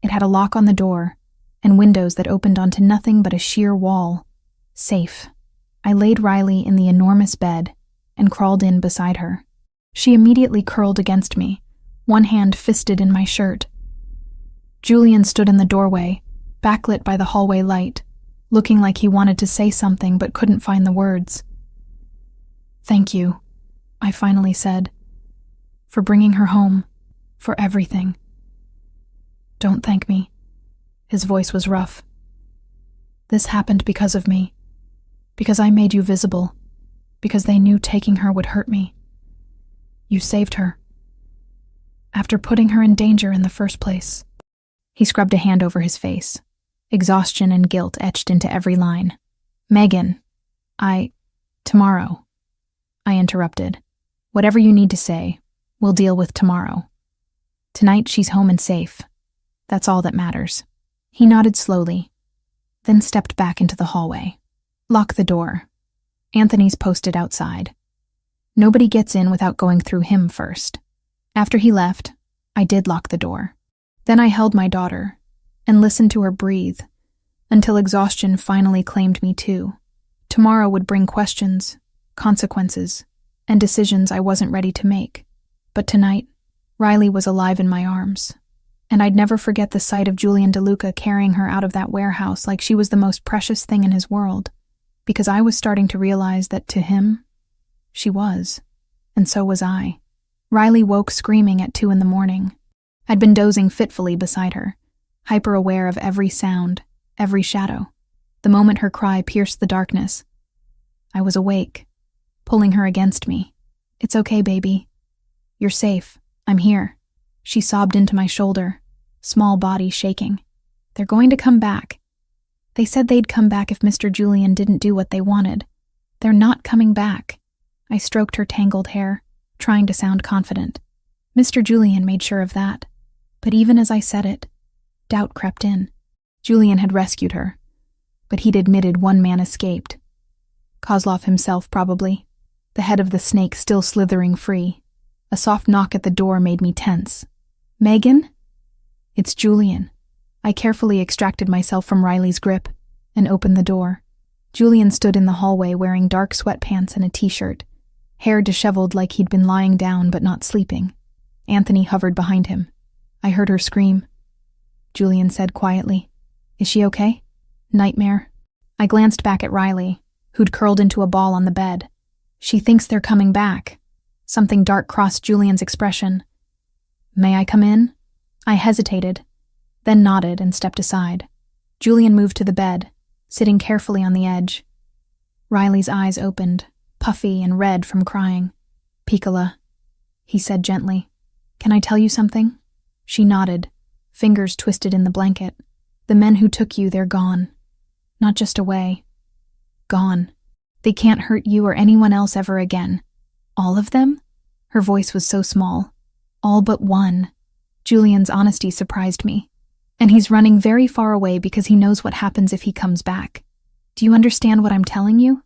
it had a lock on the door and windows that opened onto nothing but a sheer wall. Safe. I laid Riley in the enormous bed and crawled in beside her. She immediately curled against me, one hand fisted in my shirt. Julian stood in the doorway, backlit by the hallway light, looking like he wanted to say something but couldn't find the words. "Thank you," I finally said, "for bringing her home, for everything." "Don't thank me." His voice was rough. "This happened because of me, because I made you visible, because they knew taking her would hurt me. You saved her. After putting her in danger in the first place." He scrubbed a hand over his face. Exhaustion and guilt etched into every line. "Megan, tomorrow," I interrupted. "Whatever you need to say, we'll deal with tomorrow. Tonight she's home and safe. That's all that matters." He nodded slowly, then stepped back into the hallway. "Lock the door. Anthony's posted outside. Nobody gets in without going through him first." After he left, I did lock the door. Then I held my daughter and listened to her breathe until exhaustion finally claimed me too. Tomorrow would bring questions, consequences, and decisions I wasn't ready to make. But tonight, Riley was alive in my arms, And I'd never forget the sight of Julian DeLuca carrying her out of that warehouse like she was the most precious thing in his world, because I was starting to realize that to him, she was, and so was I. Riley woke screaming at 2 a.m. I'd been dozing fitfully beside her, hyper-aware of every sound, every shadow. The moment her cry pierced the darkness, I was awake, pulling her against me. "It's okay, baby. You're safe. I'm here." She sobbed into my shoulder, small body shaking. "They're going to come back. They said they'd come back if Mr. Julian didn't do what they wanted. They're not coming back." I stroked her tangled hair, trying to sound confident. Mr. Julian made sure of that. But even as I said it, doubt crept in. Julian had rescued her, but he'd admitted one man escaped. Kozlov himself, probably, the head of the snake still slithering free. A soft knock at the door made me tense. "Megan?" "It's Julian." I carefully extracted myself from Riley's grip and opened the door. Julian stood in the hallway wearing dark sweatpants and a t-shirt, hair disheveled like he'd been lying down but not sleeping. Anthony hovered behind him. I heard her scream. Julian said quietly, "Is she okay?" "Nightmare." I glanced back at Riley, who'd curled into a ball on the bed. "She thinks they're coming back." Something dark crossed Julian's expression. "May I come in?" I hesitated, then nodded and stepped aside. Julian moved to the bed, sitting carefully on the edge. Riley's eyes opened, puffy and red from crying. "Piccola," he said gently. "Can I tell you something?" She nodded, fingers twisted in the blanket. "The men who took you, they're gone. Not just away. Gone. They can't hurt you or anyone else ever again." "All of them?" Her voice was so small. "All but one." Julian's honesty surprised me. "And he's running very far away because he knows what happens if he comes back. Do you understand what I'm telling you?"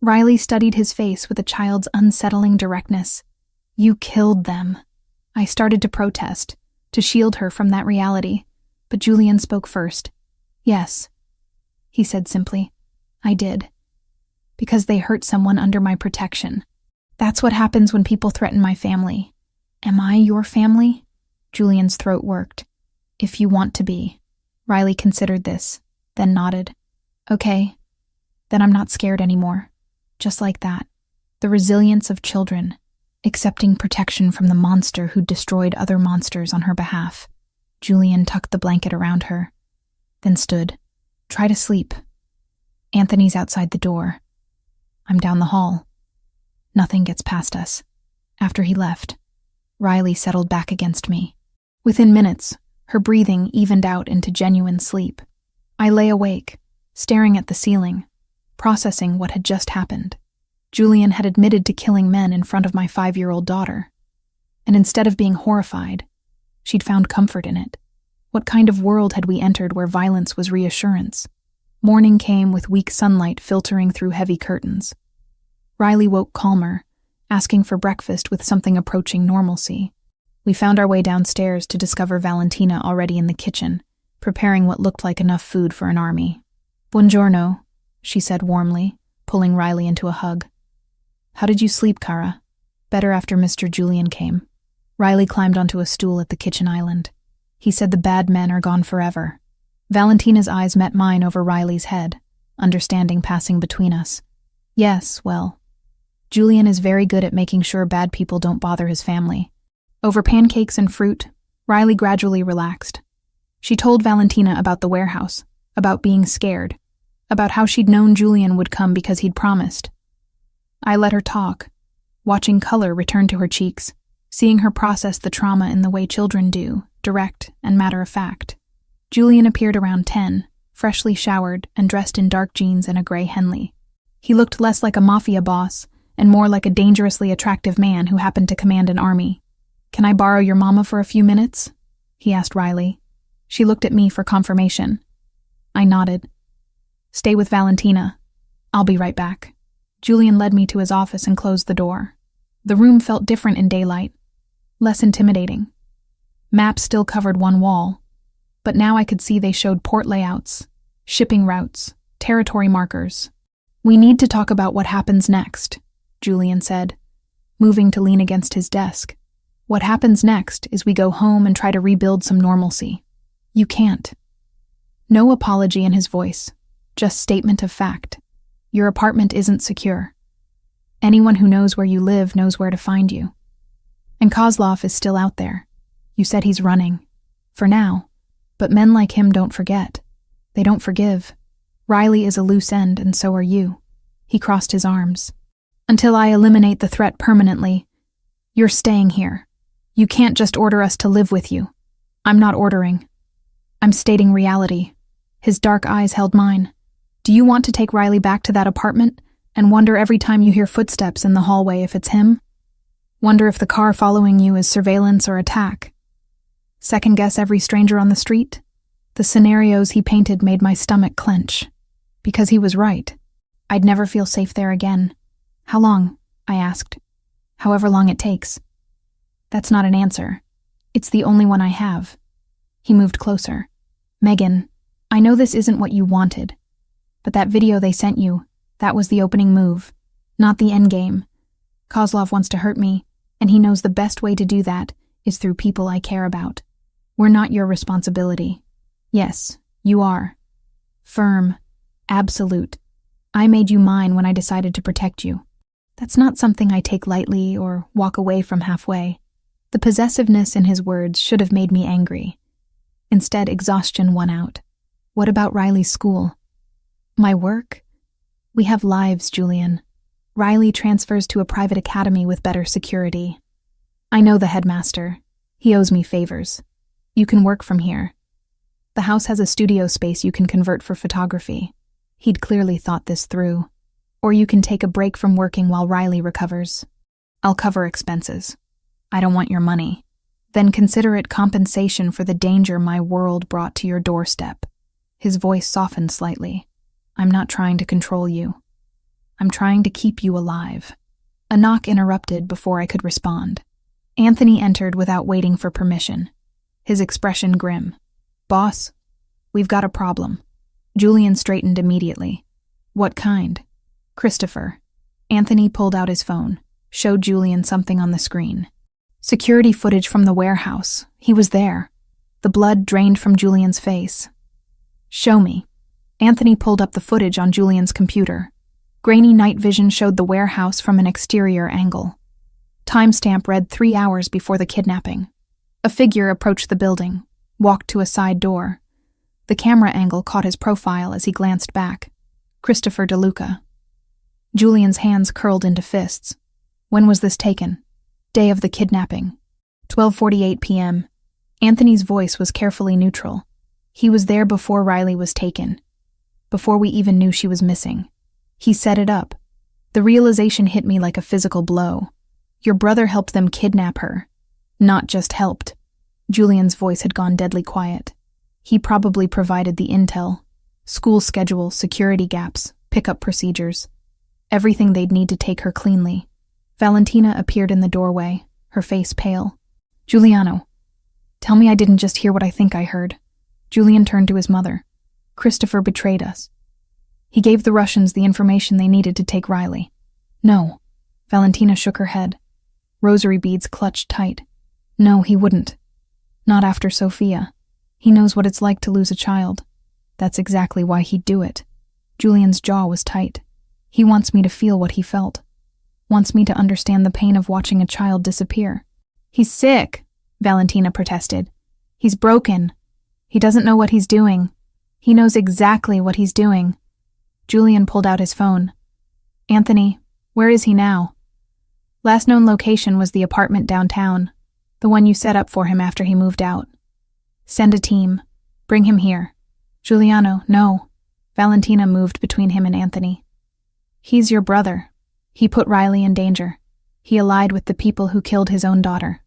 Riley studied his face with a child's unsettling directness. "You killed them." I started to protest, to shield her from that reality, but Julian spoke first. "Yes," he said simply. "I did. Because they hurt someone under my protection. That's what happens when people threaten my family." "Am I your family?" Julian's throat worked. "If you want to be." Riley considered this, then nodded. "Okay, then I'm not scared anymore." Just like that. The resilience of children, accepting protection from the monster who destroyed other monsters on her behalf. Julian tucked the blanket around her, then stood. "Try to sleep. Anthony's outside the door. I'm down the hall. Nothing gets past us." After he left, Riley settled back against me. Within minutes, her breathing evened out into genuine sleep. I lay awake, staring at the ceiling, processing what had just happened. Julian had admitted to killing men in front of my 5-year-old daughter. And instead of being horrified, she'd found comfort in it. What kind of world had we entered where violence was reassurance? Morning came with weak sunlight filtering through heavy curtains. Riley woke calmer, asking for breakfast with something approaching normalcy. We found our way downstairs to discover Valentina already in the kitchen, preparing what looked like enough food for an army. "Buongiorno," she said warmly, pulling Riley into a hug. "How did you sleep, Kara?" "Better after Mr. Julian came." Riley climbed onto a stool at the kitchen island. "He said the bad men are gone forever." Valentina's eyes met mine over Riley's head, understanding passing between us. "Yes, well, Julian is very good at making sure bad people don't bother his family." Over pancakes and fruit, Riley gradually relaxed. She told Valentina about the warehouse, about being scared, about how she'd known Julian would come because he'd promised. I let her talk, watching color return to her cheeks, seeing her process the trauma in the way children do, direct and matter-of-fact. Julian appeared around 10, freshly showered and dressed in dark jeans and a gray Henley. He looked less like a Mafia boss and more like a dangerously attractive man who happened to command an army. "Can I borrow your mama for a few minutes?" he asked Riley. She looked at me for confirmation. I nodded. "Stay with Valentina. I'll be right back." Julian led me to his office and closed the door. The room felt different in daylight, less intimidating. Maps still covered one wall, but now I could see they showed port layouts, shipping routes, territory markers. "We need to talk about what happens next," Julian said, moving to lean against his desk. What happens next is we go home and try to rebuild some normalcy. You can't. No apology in his voice, just statement of fact. Your apartment isn't secure. Anyone who knows where you live knows where to find you. And Kozlov is still out there. You said he's running. For now. But men like him don't forget. They don't forgive. Riley is a loose end, and so are you. He crossed his arms. Until I eliminate the threat permanently, you're staying here. You can't just order us to live with you. I'm not ordering. I'm stating reality. His dark eyes held mine. Do you want to take Riley back to that apartment and wonder every time you hear footsteps in the hallway if it's him? Wonder if the car following you is surveillance or attack? Second guess every stranger on the street? The scenarios he painted made my stomach clench. Because he was right. I'd never feel safe there again. How long? I asked. However long it takes. That's not an answer. It's the only one I have. He moved closer. Megan, I know this isn't what you wanted, but that video they sent you, that was the opening move, not the end game. Kozlov wants to hurt me, and he knows the best way to do that is through people I care about. We're not your responsibility. Yes, you are. Firm. Absolute. I made you mine when I decided to protect you. That's not something I take lightly or walk away from halfway. The possessiveness in his words should have made me angry. Instead, exhaustion won out. What about Riley's school? My work? We have lives, Julian. Riley transfers to a private academy with better security. I know the headmaster. He owes me favors. You can work from here. The house has a studio space you can convert for photography. He'd clearly thought this through. Or you can take a break from working while Riley recovers. I'll cover expenses. I don't want your money. Then consider it compensation for the danger my world brought to your doorstep. His voice softened slightly. I'm not trying to control you. I'm trying to keep you alive. A knock interrupted before I could respond. Anthony entered without waiting for permission. His expression grim. Boss, we've got a problem. Julian straightened immediately. What kind? Christopher. Anthony pulled out his phone, showed Julian something on the screen. Security footage from the warehouse. He was there. The blood drained from Julian's face. Show me. Anthony pulled up the footage on Julian's computer. Grainy night vision showed the warehouse from an exterior angle. Timestamp read 3 hours before the kidnapping. A figure approached the building, walked to a side door. The camera angle caught his profile as he glanced back. Christopher DeLuca. Julian's hands curled into fists. When was this taken? Day of the kidnapping. 12:48 p.m. Anthony's voice was carefully neutral. He was there before Riley was taken. Before we even knew she was missing. He set it up. The realization hit me like a physical blow. Your brother helped them kidnap her. Not just helped. Julian's voice had gone deadly quiet. He probably provided the intel. School schedule, security gaps, pickup procedures. Everything they'd need to take her cleanly. Valentina appeared in the doorway, her face pale. Giuliano, tell me I didn't just hear what I think I heard. Julian turned to his mother. Christopher betrayed us. He gave the Russians the information they needed to take Riley. No. Valentina shook her head. Rosary beads clutched tight. No, he wouldn't. Not after Sophia. He knows what it's like to lose a child. That's exactly why he'd do it. Julian's jaw was tight. He wants me to feel what he felt. Wants me to understand the pain of watching a child disappear. He's sick, Valentina protested. He's broken. He doesn't know what he's doing. He knows exactly what he's doing. Julian pulled out his phone. Anthony, where is he now? Last known location was the apartment downtown, the one you set up for him after he moved out. Send a team. Bring him here. Giuliano, no. Valentina moved between him and Anthony. He's your brother. He put Riley in danger. He allied with the people who killed his own daughter.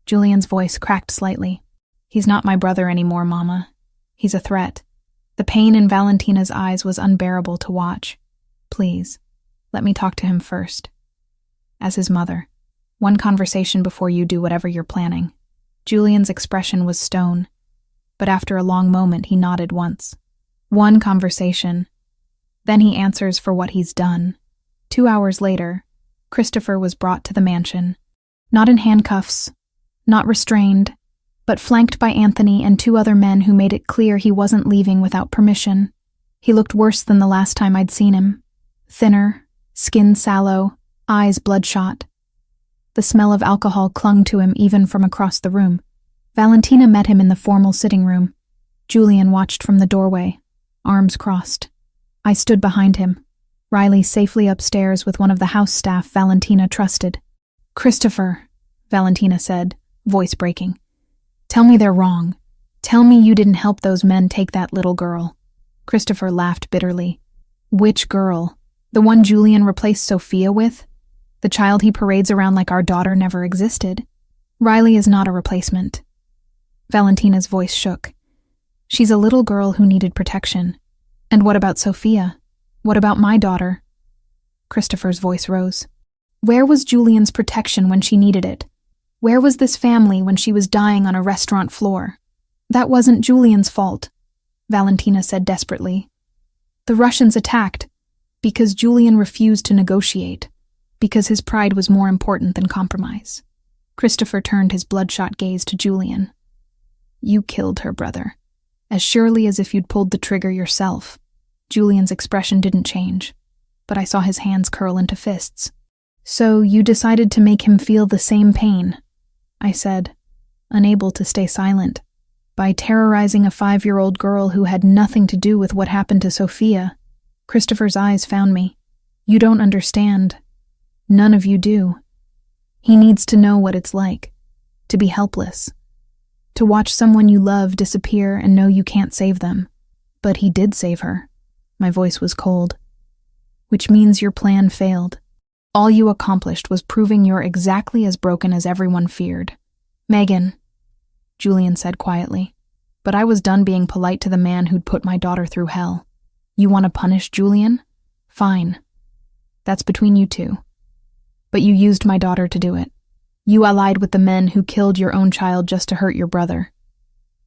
Julian's voice cracked slightly. He's not my brother anymore, Mama. He's a threat. The pain in Valentina's eyes was unbearable to watch. Please, let me talk to him first. As his mother. One conversation before you do whatever you're planning. Julian's expression was stone. But after a long moment, he nodded once. One conversation. Then he answers for what he's done. 2 hours later, Christopher was brought to the mansion. Not in handcuffs, not restrained, but flanked by Anthony and two other men who made it clear he wasn't leaving without permission. He looked worse than the last time I'd seen him. Thinner, skin sallow, eyes bloodshot. The smell of alcohol clung to him even from across the room. Valentina met him in the formal sitting room. Julian watched from the doorway, arms crossed. I stood behind him, Riley safely upstairs with one of the house staff Valentina trusted. "Christopher," Valentina said, voice breaking. "Tell me they're wrong. Tell me you didn't help those men take that little girl." Christopher laughed bitterly. "Which girl? The one Julian replaced Sophia with? The child he parades around like our daughter never existed? Riley is not a replacement." Valentina's voice shook. "She's a little girl who needed protection. And what about Sophia? What about my daughter?" Christopher's voice rose. "Where was Julian's protection when she needed it? Where was this family when she was dying on a restaurant floor? That wasn't Julian's fault," Valentina said desperately. "The Russians attacked because Julian refused to negotiate, because his pride was more important than compromise." Christopher turned his bloodshot gaze to Julian. "You killed her, brother. As surely as if you'd pulled the trigger yourself." Julian's expression didn't change, but I saw his hands curl into fists. "So you decided to make him feel the same pain," I said, unable to stay silent, "by terrorizing a 5-year-old girl who had nothing to do with what happened to Sophia." Christopher's eyes found me. "You don't understand. None of you do. He needs to know what it's like, to be helpless, to watch someone you love disappear and know you can't save them. But he did save her." My voice was cold. "Which means your plan failed. All you accomplished was proving you're exactly as broken as everyone feared." "Megan," Julian said quietly, "but I was done being polite to the man who'd put my daughter through hell. You want to punish Julian? Fine. That's between you two. But you used my daughter to do it. You allied with the men who killed your own child just to hurt your brother.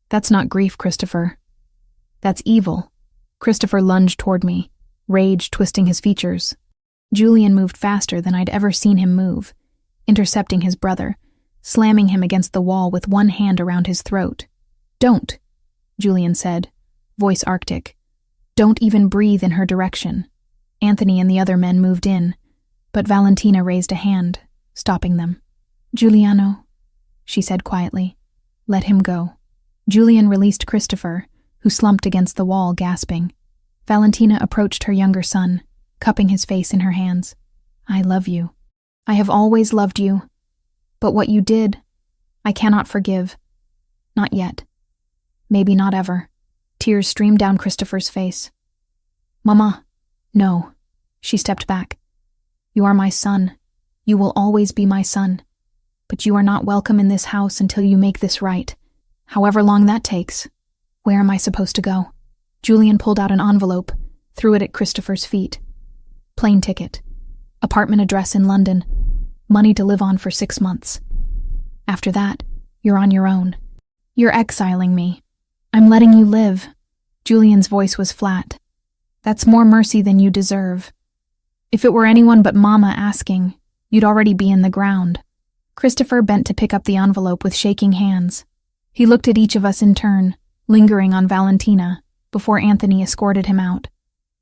That's not grief, Christopher. That's evil." Christopher lunged toward me, rage twisting his features. Julian moved faster than I'd ever seen him move, intercepting his brother, slamming him against the wall with one hand around his throat. "Don't," Julian said, voice arctic. "Don't even breathe in her direction." Anthony and the other men moved in, but Valentina raised a hand, stopping them. "Giuliano," she said quietly. "Let him go." Julian released Christopher, who slumped against the wall, gasping. Valentina approached her younger son, cupping his face in her hands. "I love you. I have always loved you. But what you did, I cannot forgive. Not yet. Maybe not ever." Tears streamed down Christopher's face. "Mama, no." She stepped back. "You are my son. You will always be my son. But you are not welcome in this house until you make this right. However long that takes. Where am I supposed to go?" Julian pulled out an envelope, threw it at Christopher's feet. "Plane ticket. Apartment address in London. Money to live on for 6 months. After that, you're on your own. You're exiling me. I'm letting you live." Julian's voice was flat. "That's more mercy than you deserve. If it were anyone but Mama asking, you'd already be in the ground." Christopher bent to pick up the envelope with shaking hands. He looked at each of us in turn, lingering on Valentina, before Anthony escorted him out.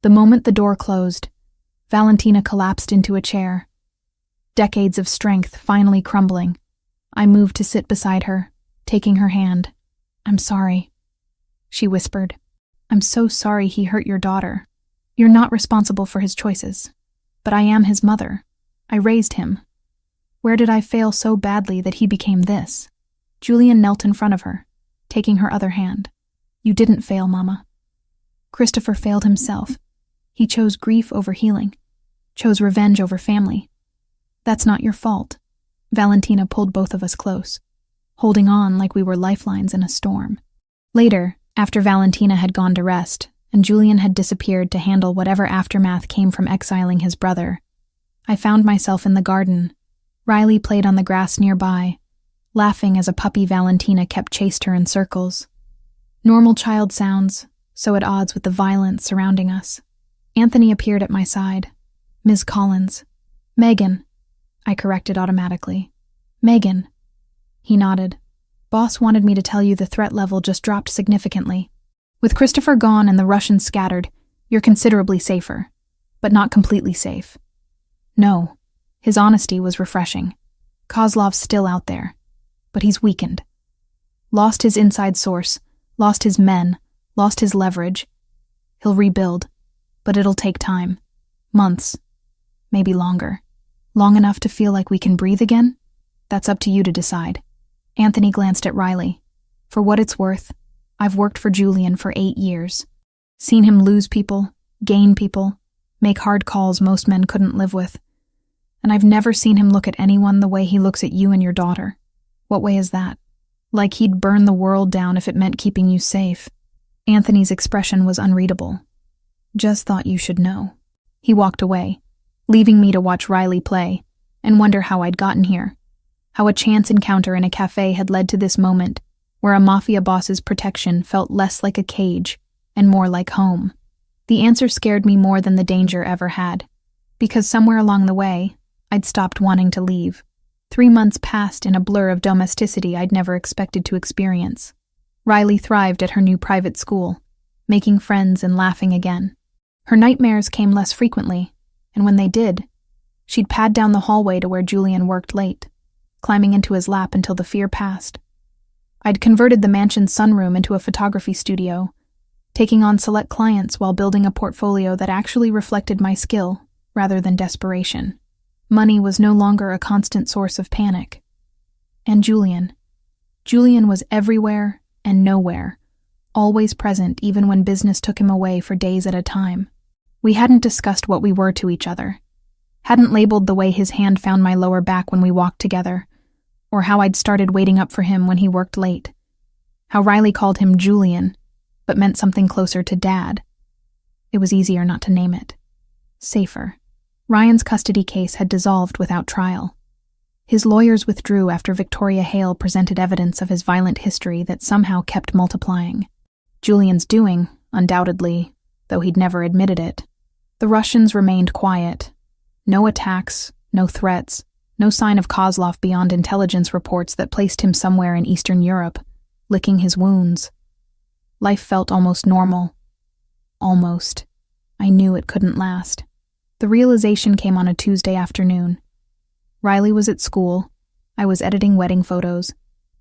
The moment the door closed, Valentina collapsed into a chair. Decades of strength finally crumbling. I moved to sit beside her, taking her hand. "I'm sorry," she whispered. "I'm so sorry he hurt your daughter. You're not responsible for his choices. But I am his mother. I raised him. Where did I fail so badly that he became this?" Julian knelt in front of her, taking her other hand. "You didn't fail, Mama. Christopher failed himself. He chose grief over healing, chose revenge over family. That's not your fault." Valentina pulled both of us close, holding on like we were lifelines in a storm. Later, after Valentina had gone to rest, and Julian had disappeared to handle whatever aftermath came from exiling his brother, I found myself in the garden. Riley played on the grass nearby, laughing as a puppy Valentina kept chased her in circles. Normal child sounds, so at odds with the violence surrounding us. Anthony appeared at my side. "Ms. Collins." "Megan," I corrected automatically. "Megan." He nodded. Boss wanted me to tell you the threat level just dropped significantly. With Christopher gone and the Russians scattered, you're considerably safer, but not completely safe. No, his honesty was refreshing. Kozlov's still out there, but he's weakened. Lost his inside source, lost his men, lost his leverage. He'll rebuild, but it'll take time. Months, maybe longer. Long enough to feel like we can breathe again? That's up to you to decide. Anthony glanced at Riley. For what it's worth, I've worked for Julian for 8 years. Seen him lose people, gain people, make hard calls most men couldn't live with. And I've never seen him look at anyone the way he looks at you and your daughter. What way is that? Like he'd burn the world down if it meant keeping you safe. Anthony's expression was unreadable. Just thought you should know. He walked away, leaving me to watch Riley play and wonder how I'd gotten here. How a chance encounter in a cafe had led to this moment where a mafia boss's protection felt less like a cage and more like home. The answer scared me more than the danger ever had, because somewhere along the way, I'd stopped wanting to leave. 3 months passed in a blur of domesticity I'd never expected to experience. Riley thrived at her new private school, making friends and laughing again. Her nightmares came less frequently, and when they did, she'd pad down the hallway to where Julian worked late, climbing into his lap until the fear passed. I'd converted the mansion's sunroom into a photography studio, taking on select clients while building a portfolio that actually reflected my skill rather than desperation. Money was no longer a constant source of panic. And Julian. Julian was everywhere and nowhere, always present even when business took him away for days at a time. We hadn't discussed what we were to each other, hadn't labeled the way his hand found my lower back when we walked together, or how I'd started waiting up for him when he worked late, how Riley called him Julian, but meant something closer to Dad. It was easier not to name it. Safer. Ryan's custody case had dissolved without trial. His lawyers withdrew after Victoria Hale presented evidence of his violent history that somehow kept multiplying. Julian's doing, undoubtedly, though he'd never admitted it. The Russians remained quiet. No attacks, no threats, no sign of Kozlov beyond intelligence reports that placed him somewhere in Eastern Europe, licking his wounds. Life felt almost normal. Almost. I knew it couldn't last. The realization came on a Tuesday afternoon. Riley was at school, I was editing wedding photos,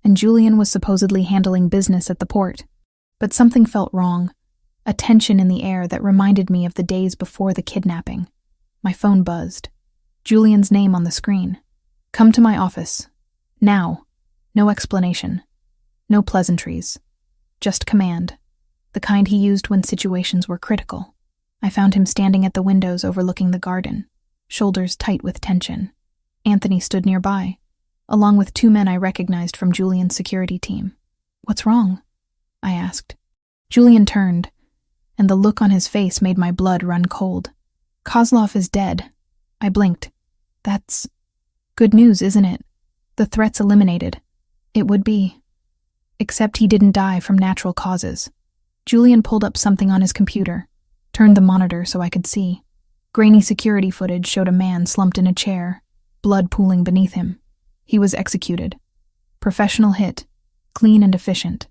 and Julian was supposedly handling business at the port. But something felt wrong, a tension in the air that reminded me of the days before the kidnapping. My phone buzzed. Julian's name on the screen. Come to my office. Now. No explanation. No pleasantries. Just command. The kind he used when situations were critical. I found him standing at the windows overlooking the garden, shoulders tight with tension. Anthony stood nearby, along with 2 men I recognized from Julian's security team. What's wrong? I asked. Julian turned, and the look on his face made my blood run cold. Kozlov is dead. I blinked. That's good news, isn't it? The threat's eliminated. It would be. Except he didn't die from natural causes. Julian pulled up something on his computer, turned the monitor so I could see. Grainy security footage showed a man slumped in a chair, blood pooling beneath him. He was executed. Professional hit, clean and efficient.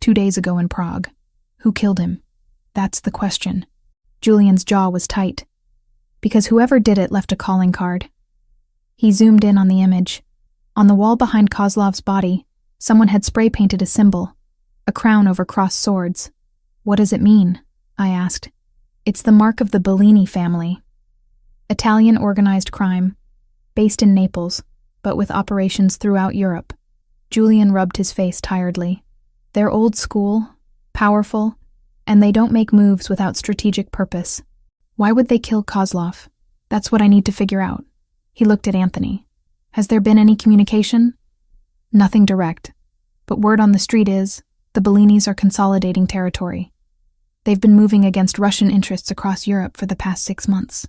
2 days ago in Prague. Who killed him? That's the question. Julian's jaw was tight, because whoever did it left a calling card. He zoomed in on the image. On the wall behind Kozlov's body, someone had spray-painted a symbol, a crown over crossed swords. What does it mean? I asked. It's the mark of the Bellini family. Italian organized crime, based in Naples, but with operations throughout Europe. Julian rubbed his face tiredly. They're old school, powerful, and they don't make moves without strategic purpose. Why would they kill Kozlov? That's what I need to figure out. He looked at Anthony. Has there been any communication? Nothing direct, but word on the street is the Bellinis are consolidating territory. They've been moving against Russian interests across Europe for the past 6 months.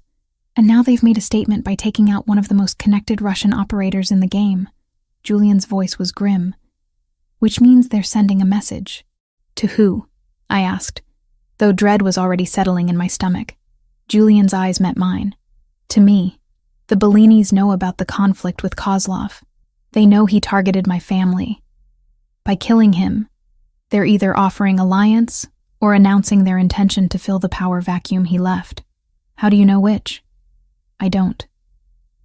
And now they've made a statement by taking out one of the most connected Russian operators in the game. Julian's voice was grim. Which means they're sending a message. To who? I asked, though dread was already settling in my stomach. Julian's eyes met mine. To me. The Bellinis know about the conflict with Kozlov. They know he targeted my family. By killing him, they're either offering alliance or announcing their intention to fill the power vacuum he left. How do you know which? I don't.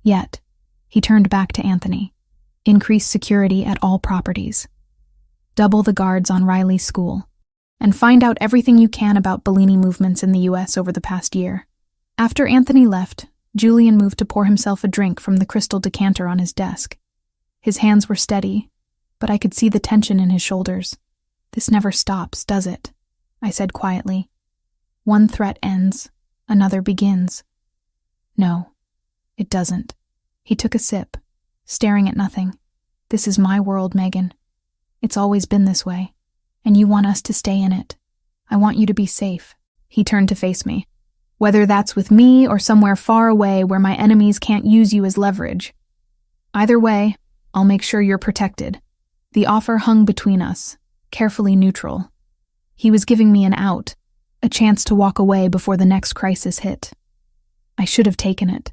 Yet, he turned back to Anthony. Increase security at all properties. Double the guards on Riley's school. And find out everything you can about Bellini movements in the US over the past year. After Anthony left, Julian moved to pour himself a drink from the crystal decanter on his desk. His hands were steady, but I could see the tension in his shoulders. This never stops, does it? I said quietly. One threat ends, another begins. No, it doesn't. He took a sip, staring at nothing. This is my world, Megan. It's always been this way, and you want us to stay in it. I want you to be safe. He turned to face me. Whether that's with me or somewhere far away where my enemies can't use you as leverage. Either way, I'll make sure you're protected. The offer hung between us, carefully neutral. He was giving me an out, a chance to walk away before the next crisis hit. I should have taken it.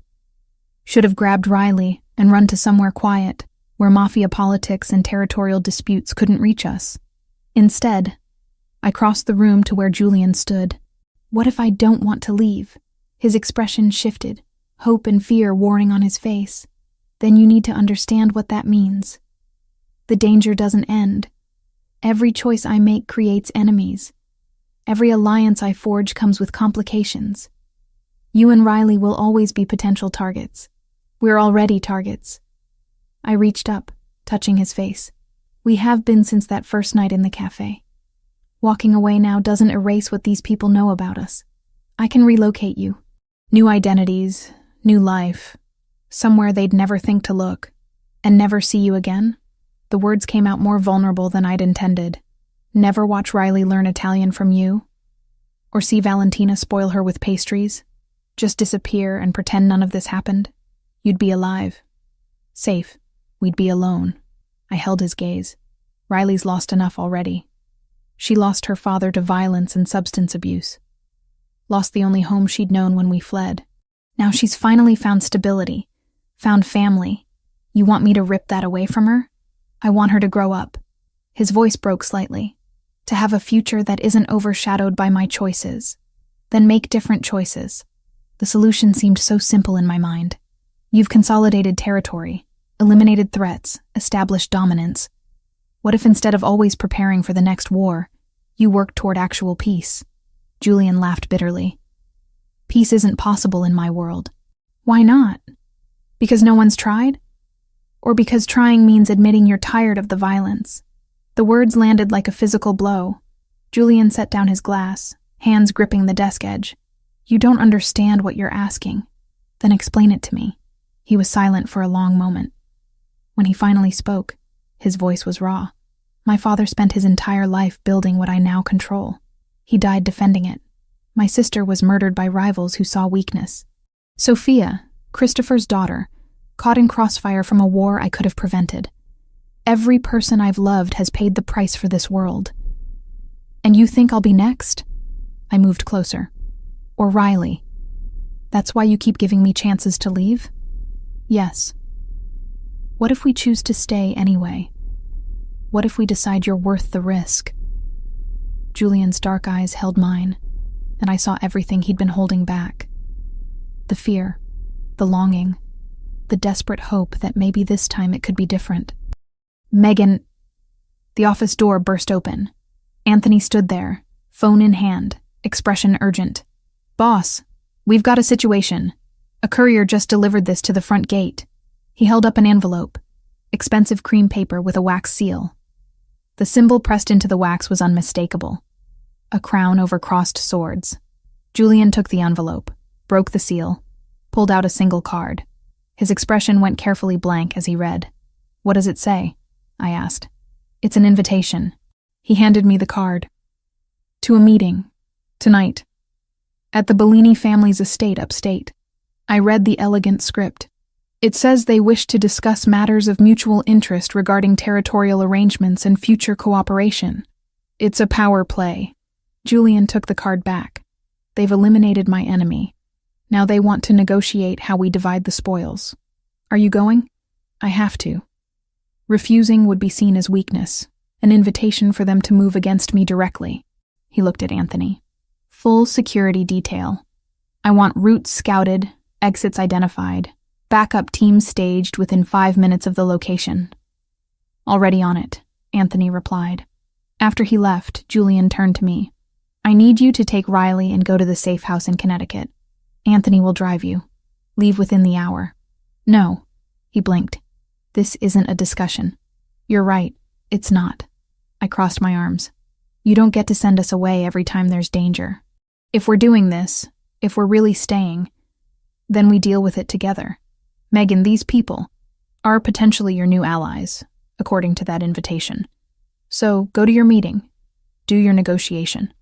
Should have grabbed Riley and run to somewhere quiet, where mafia politics and territorial disputes couldn't reach us. Instead, I crossed the room to where Julian stood. What if I don't want to leave? His expression shifted, hope and fear warring on his face. Then you need to understand what that means. The danger doesn't end. Every choice I make creates enemies. Every alliance I forge comes with complications. You and Riley will always be potential targets. We're already targets. I reached up, touching his face. We have been since that first night in the cafe. Walking away now doesn't erase what these people know about us. I can relocate you. New identities, new life. Somewhere they'd never think to look. And never see you again? The words came out more vulnerable than I'd intended. Never watch Riley learn Italian from you? Or see Valentina spoil her with pastries? Just disappear and pretend none of this happened? You'd be alive. Safe. We'd be alone. I held his gaze. Riley's lost enough already. She lost her father to violence and substance abuse. Lost the only home she'd known when we fled. Now she's finally found stability, found family. You want me to rip that away from her? I want her to grow up. His voice broke slightly. To have a future that isn't overshadowed by my choices. Then make different choices. The solution seemed so simple in my mind. You've consolidated territory, eliminated threats, established dominance. What if instead of always preparing for the next war, you worked toward actual peace? Julian laughed bitterly. Peace isn't possible in my world. Why not? Because no one's tried? Or because trying means admitting you're tired of the violence? The words landed like a physical blow. Julian set down his glass, hands gripping the desk edge. You don't understand what you're asking. Then explain it to me. He was silent for a long moment. When he finally spoke, his voice was raw. My father spent his entire life building what I now control. He died defending it. My sister was murdered by rivals who saw weakness. Sophia, Christopher's daughter, caught in crossfire from a war I could have prevented. Every person I've loved has paid the price for this world. And you think I'll be next? I moved closer. Or Riley. That's why you keep giving me chances to leave? Yes. What if we choose to stay anyway? What if we decide you're worth the risk? Julian's dark eyes held mine, and I saw everything he'd been holding back. The fear, the longing, the desperate hope that maybe this time it could be different. Megan. The office door burst open. Anthony stood there, phone in hand, expression urgent. Boss, we've got a situation. A courier just delivered this to the front gate. He held up an envelope, expensive cream paper with a wax seal. The symbol pressed into the wax was unmistakable. A crown over crossed swords. Julian took the envelope, broke the seal, pulled out a single card. His expression went carefully blank as he read. What does it say? I asked. It's an invitation. He handed me the card. To a meeting. Tonight. At the Bellini family's estate upstate. I read the elegant script. It says they wish to discuss matters of mutual interest regarding territorial arrangements and future cooperation. It's a power play. Julian took the card back. They've eliminated my enemy. Now they want to negotiate how we divide the spoils. Are you going? I have to. Refusing would be seen as weakness, an invitation for them to move against me directly. He looked at Anthony. Full security detail. I want routes scouted, exits identified, backup teams staged within 5 minutes of the location. Already on it, Anthony replied. After he left, Julian turned to me. I need you to take Riley and go to the safe house in Connecticut. Anthony will drive you. Leave within the hour. No, he blinked. This isn't a discussion. You're right, it's not. I crossed my arms. You don't get to send us away every time there's danger. If we're doing this, if we're really staying, then we deal with it together. Megan, these people are potentially your new allies, according to that invitation. So go to your meeting. Do your negotiation.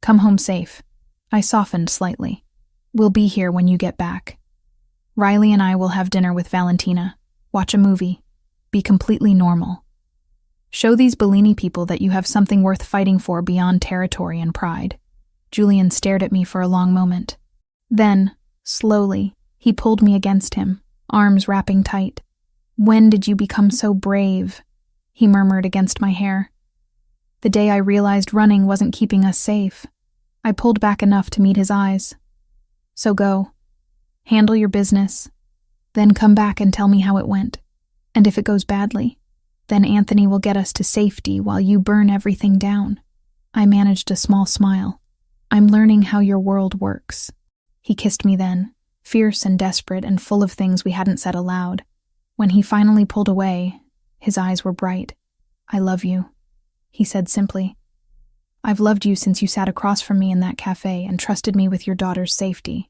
Come home safe. I softened slightly. We'll be here when you get back. Riley and I will have dinner with Valentina, watch a movie, be completely normal. Show these Bellini people that you have something worth fighting for beyond territory and pride. Julian stared at me for a long moment. Then, slowly, he pulled me against him, arms wrapping tight. When did you become so brave? He murmured against my hair. The day I realized running wasn't keeping us safe. I pulled back enough to meet his eyes. So go. Handle your business. Then come back and tell me how it went. And if it goes badly, then Anthony will get us to safety while you burn everything down. I managed a small smile. I'm learning how your world works. He kissed me then, fierce and desperate and full of things we hadn't said aloud. When he finally pulled away, his eyes were bright. I love you, he said simply. I've loved you since you sat across from me in that cafe and trusted me with your daughter's safety.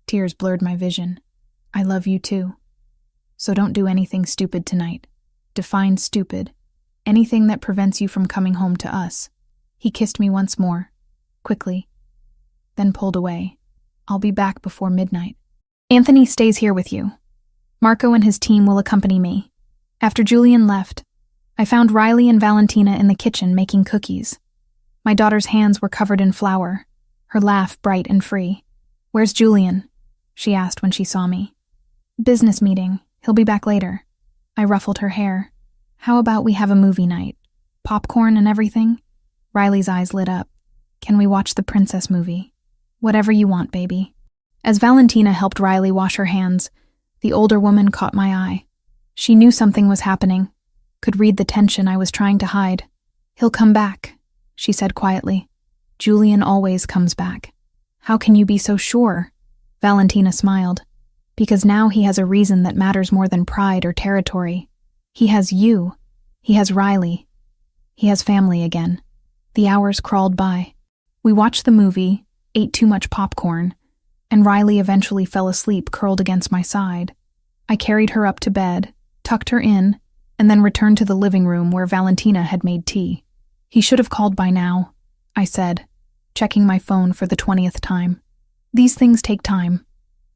Tears blurred my vision. I love you too. So don't do anything stupid tonight. Define stupid. Anything that prevents you from coming home to us. He kissed me once more, quickly, then pulled away. I'll be back before midnight. Anthony stays here with you. Marco and his team will accompany me. After Julian left, I found Riley and Valentina in the kitchen making cookies. My daughter's hands were covered in flour, her laugh bright and free. Where's Julian? She asked when she saw me. Business meeting. He'll be back later. I ruffled her hair. How about we have a movie night? Popcorn and everything? Riley's eyes lit up. Can we watch the princess movie? Whatever you want, baby. As Valentina helped Riley wash her hands, the older woman caught my eye. She knew something was happening, could read the tension I was trying to hide. He'll come back, she said quietly. Julian always comes back. How can you be so sure? Valentina smiled. Because now he has a reason that matters more than pride or territory. He has you. He has Riley. He has family again. The hours crawled by. We watched the movie, ate too much popcorn, and Riley eventually fell asleep curled against my side. I carried her up to bed, tucked her in, and then returned to the living room where Valentina had made tea. He should have called by now, I said, checking my phone for the 20th time. These things take time.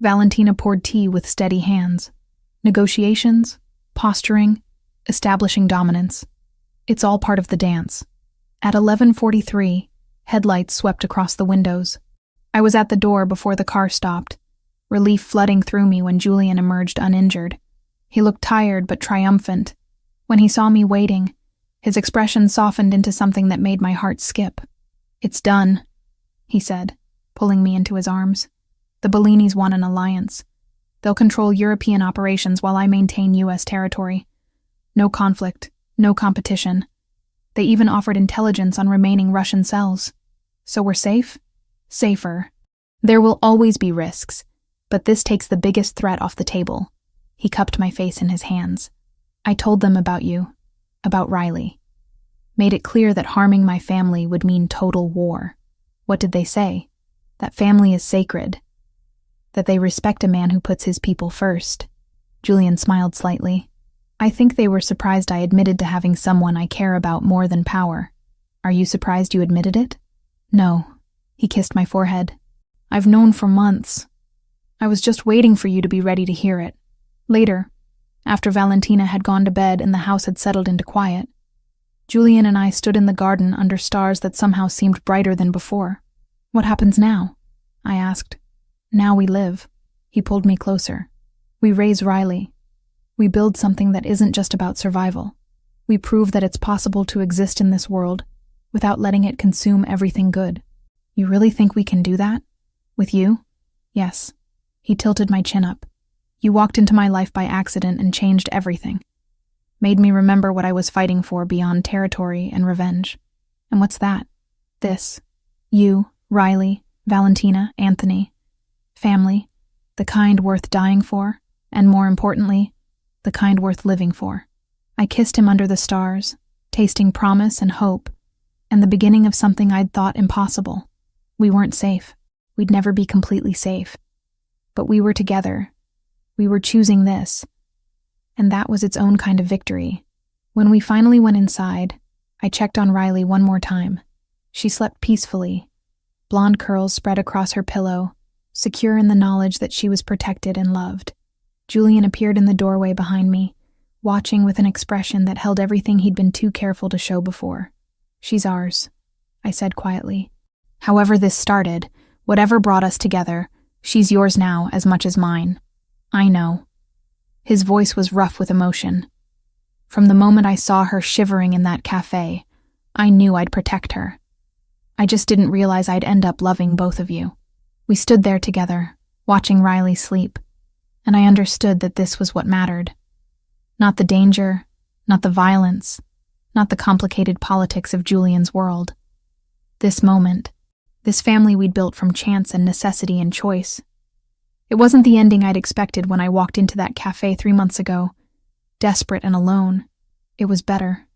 Valentina poured tea with steady hands. Negotiations, posturing, establishing dominance. It's all part of the dance. At 11:43, headlights swept across the windows. I was at the door before the car stopped, relief flooding through me when Julian emerged uninjured. He looked tired but triumphant. When he saw me waiting, his expression softened into something that made my heart skip. It's done, he said, pulling me into his arms. The Bellinis want an alliance. They'll control European operations while I maintain U.S. territory. No conflict, no competition. They even offered intelligence on remaining Russian cells. So we're safe? Safer. There will always be risks, but this takes the biggest threat off the table. He cupped my face in his hands. I told them about you, about Riley. Made it clear that harming my family would mean total war. What did they say? That family is sacred. That they respect a man who puts his people first. Julian smiled slightly. I think they were surprised I admitted to having someone I care about more than power. Are you surprised you admitted it? No. He kissed my forehead. I've known for months. I was just waiting for you to be ready to hear it. Later, after Valentina had gone to bed and the house had settled into quiet, Julian and I stood in the garden under stars that somehow seemed brighter than before. What happens now? I asked. Now we live. He pulled me closer. We raise Riley. We build something that isn't just about survival. We prove that it's possible to exist in this world without letting it consume everything good. You really think we can do that? With you? Yes. He tilted my chin up. You walked into my life by accident and changed everything. Made me remember what I was fighting for beyond territory and revenge. And what's that? This. You, Riley, Valentina, Anthony. Family. The kind worth dying for, and more importantly, the kind worth living for. I kissed him under the stars, tasting promise and hope, and the beginning of something I'd thought impossible. We weren't safe. We'd never be completely safe. But we were together. We were choosing this. And that was its own kind of victory. When we finally went inside, I checked on Riley one more time. She slept peacefully, blonde curls spread across her pillow, secure in the knowledge that she was protected and loved. Julian appeared in the doorway behind me, watching with an expression that held everything he'd been too careful to show before. She's ours, I said quietly. However this started, whatever brought us together, she's yours now as much as mine. I know. His voice was rough with emotion. From the moment I saw her shivering in that cafe, I knew I'd protect her. I just didn't realize I'd end up loving both of you. We stood there together, watching Riley sleep, and I understood that this was what mattered. Not the danger, not the violence, not the complicated politics of Julian's world. This moment, this family we'd built from chance and necessity and choice. It wasn't the ending I'd expected when I walked into that cafe 3 months ago, desperate and alone. It was better.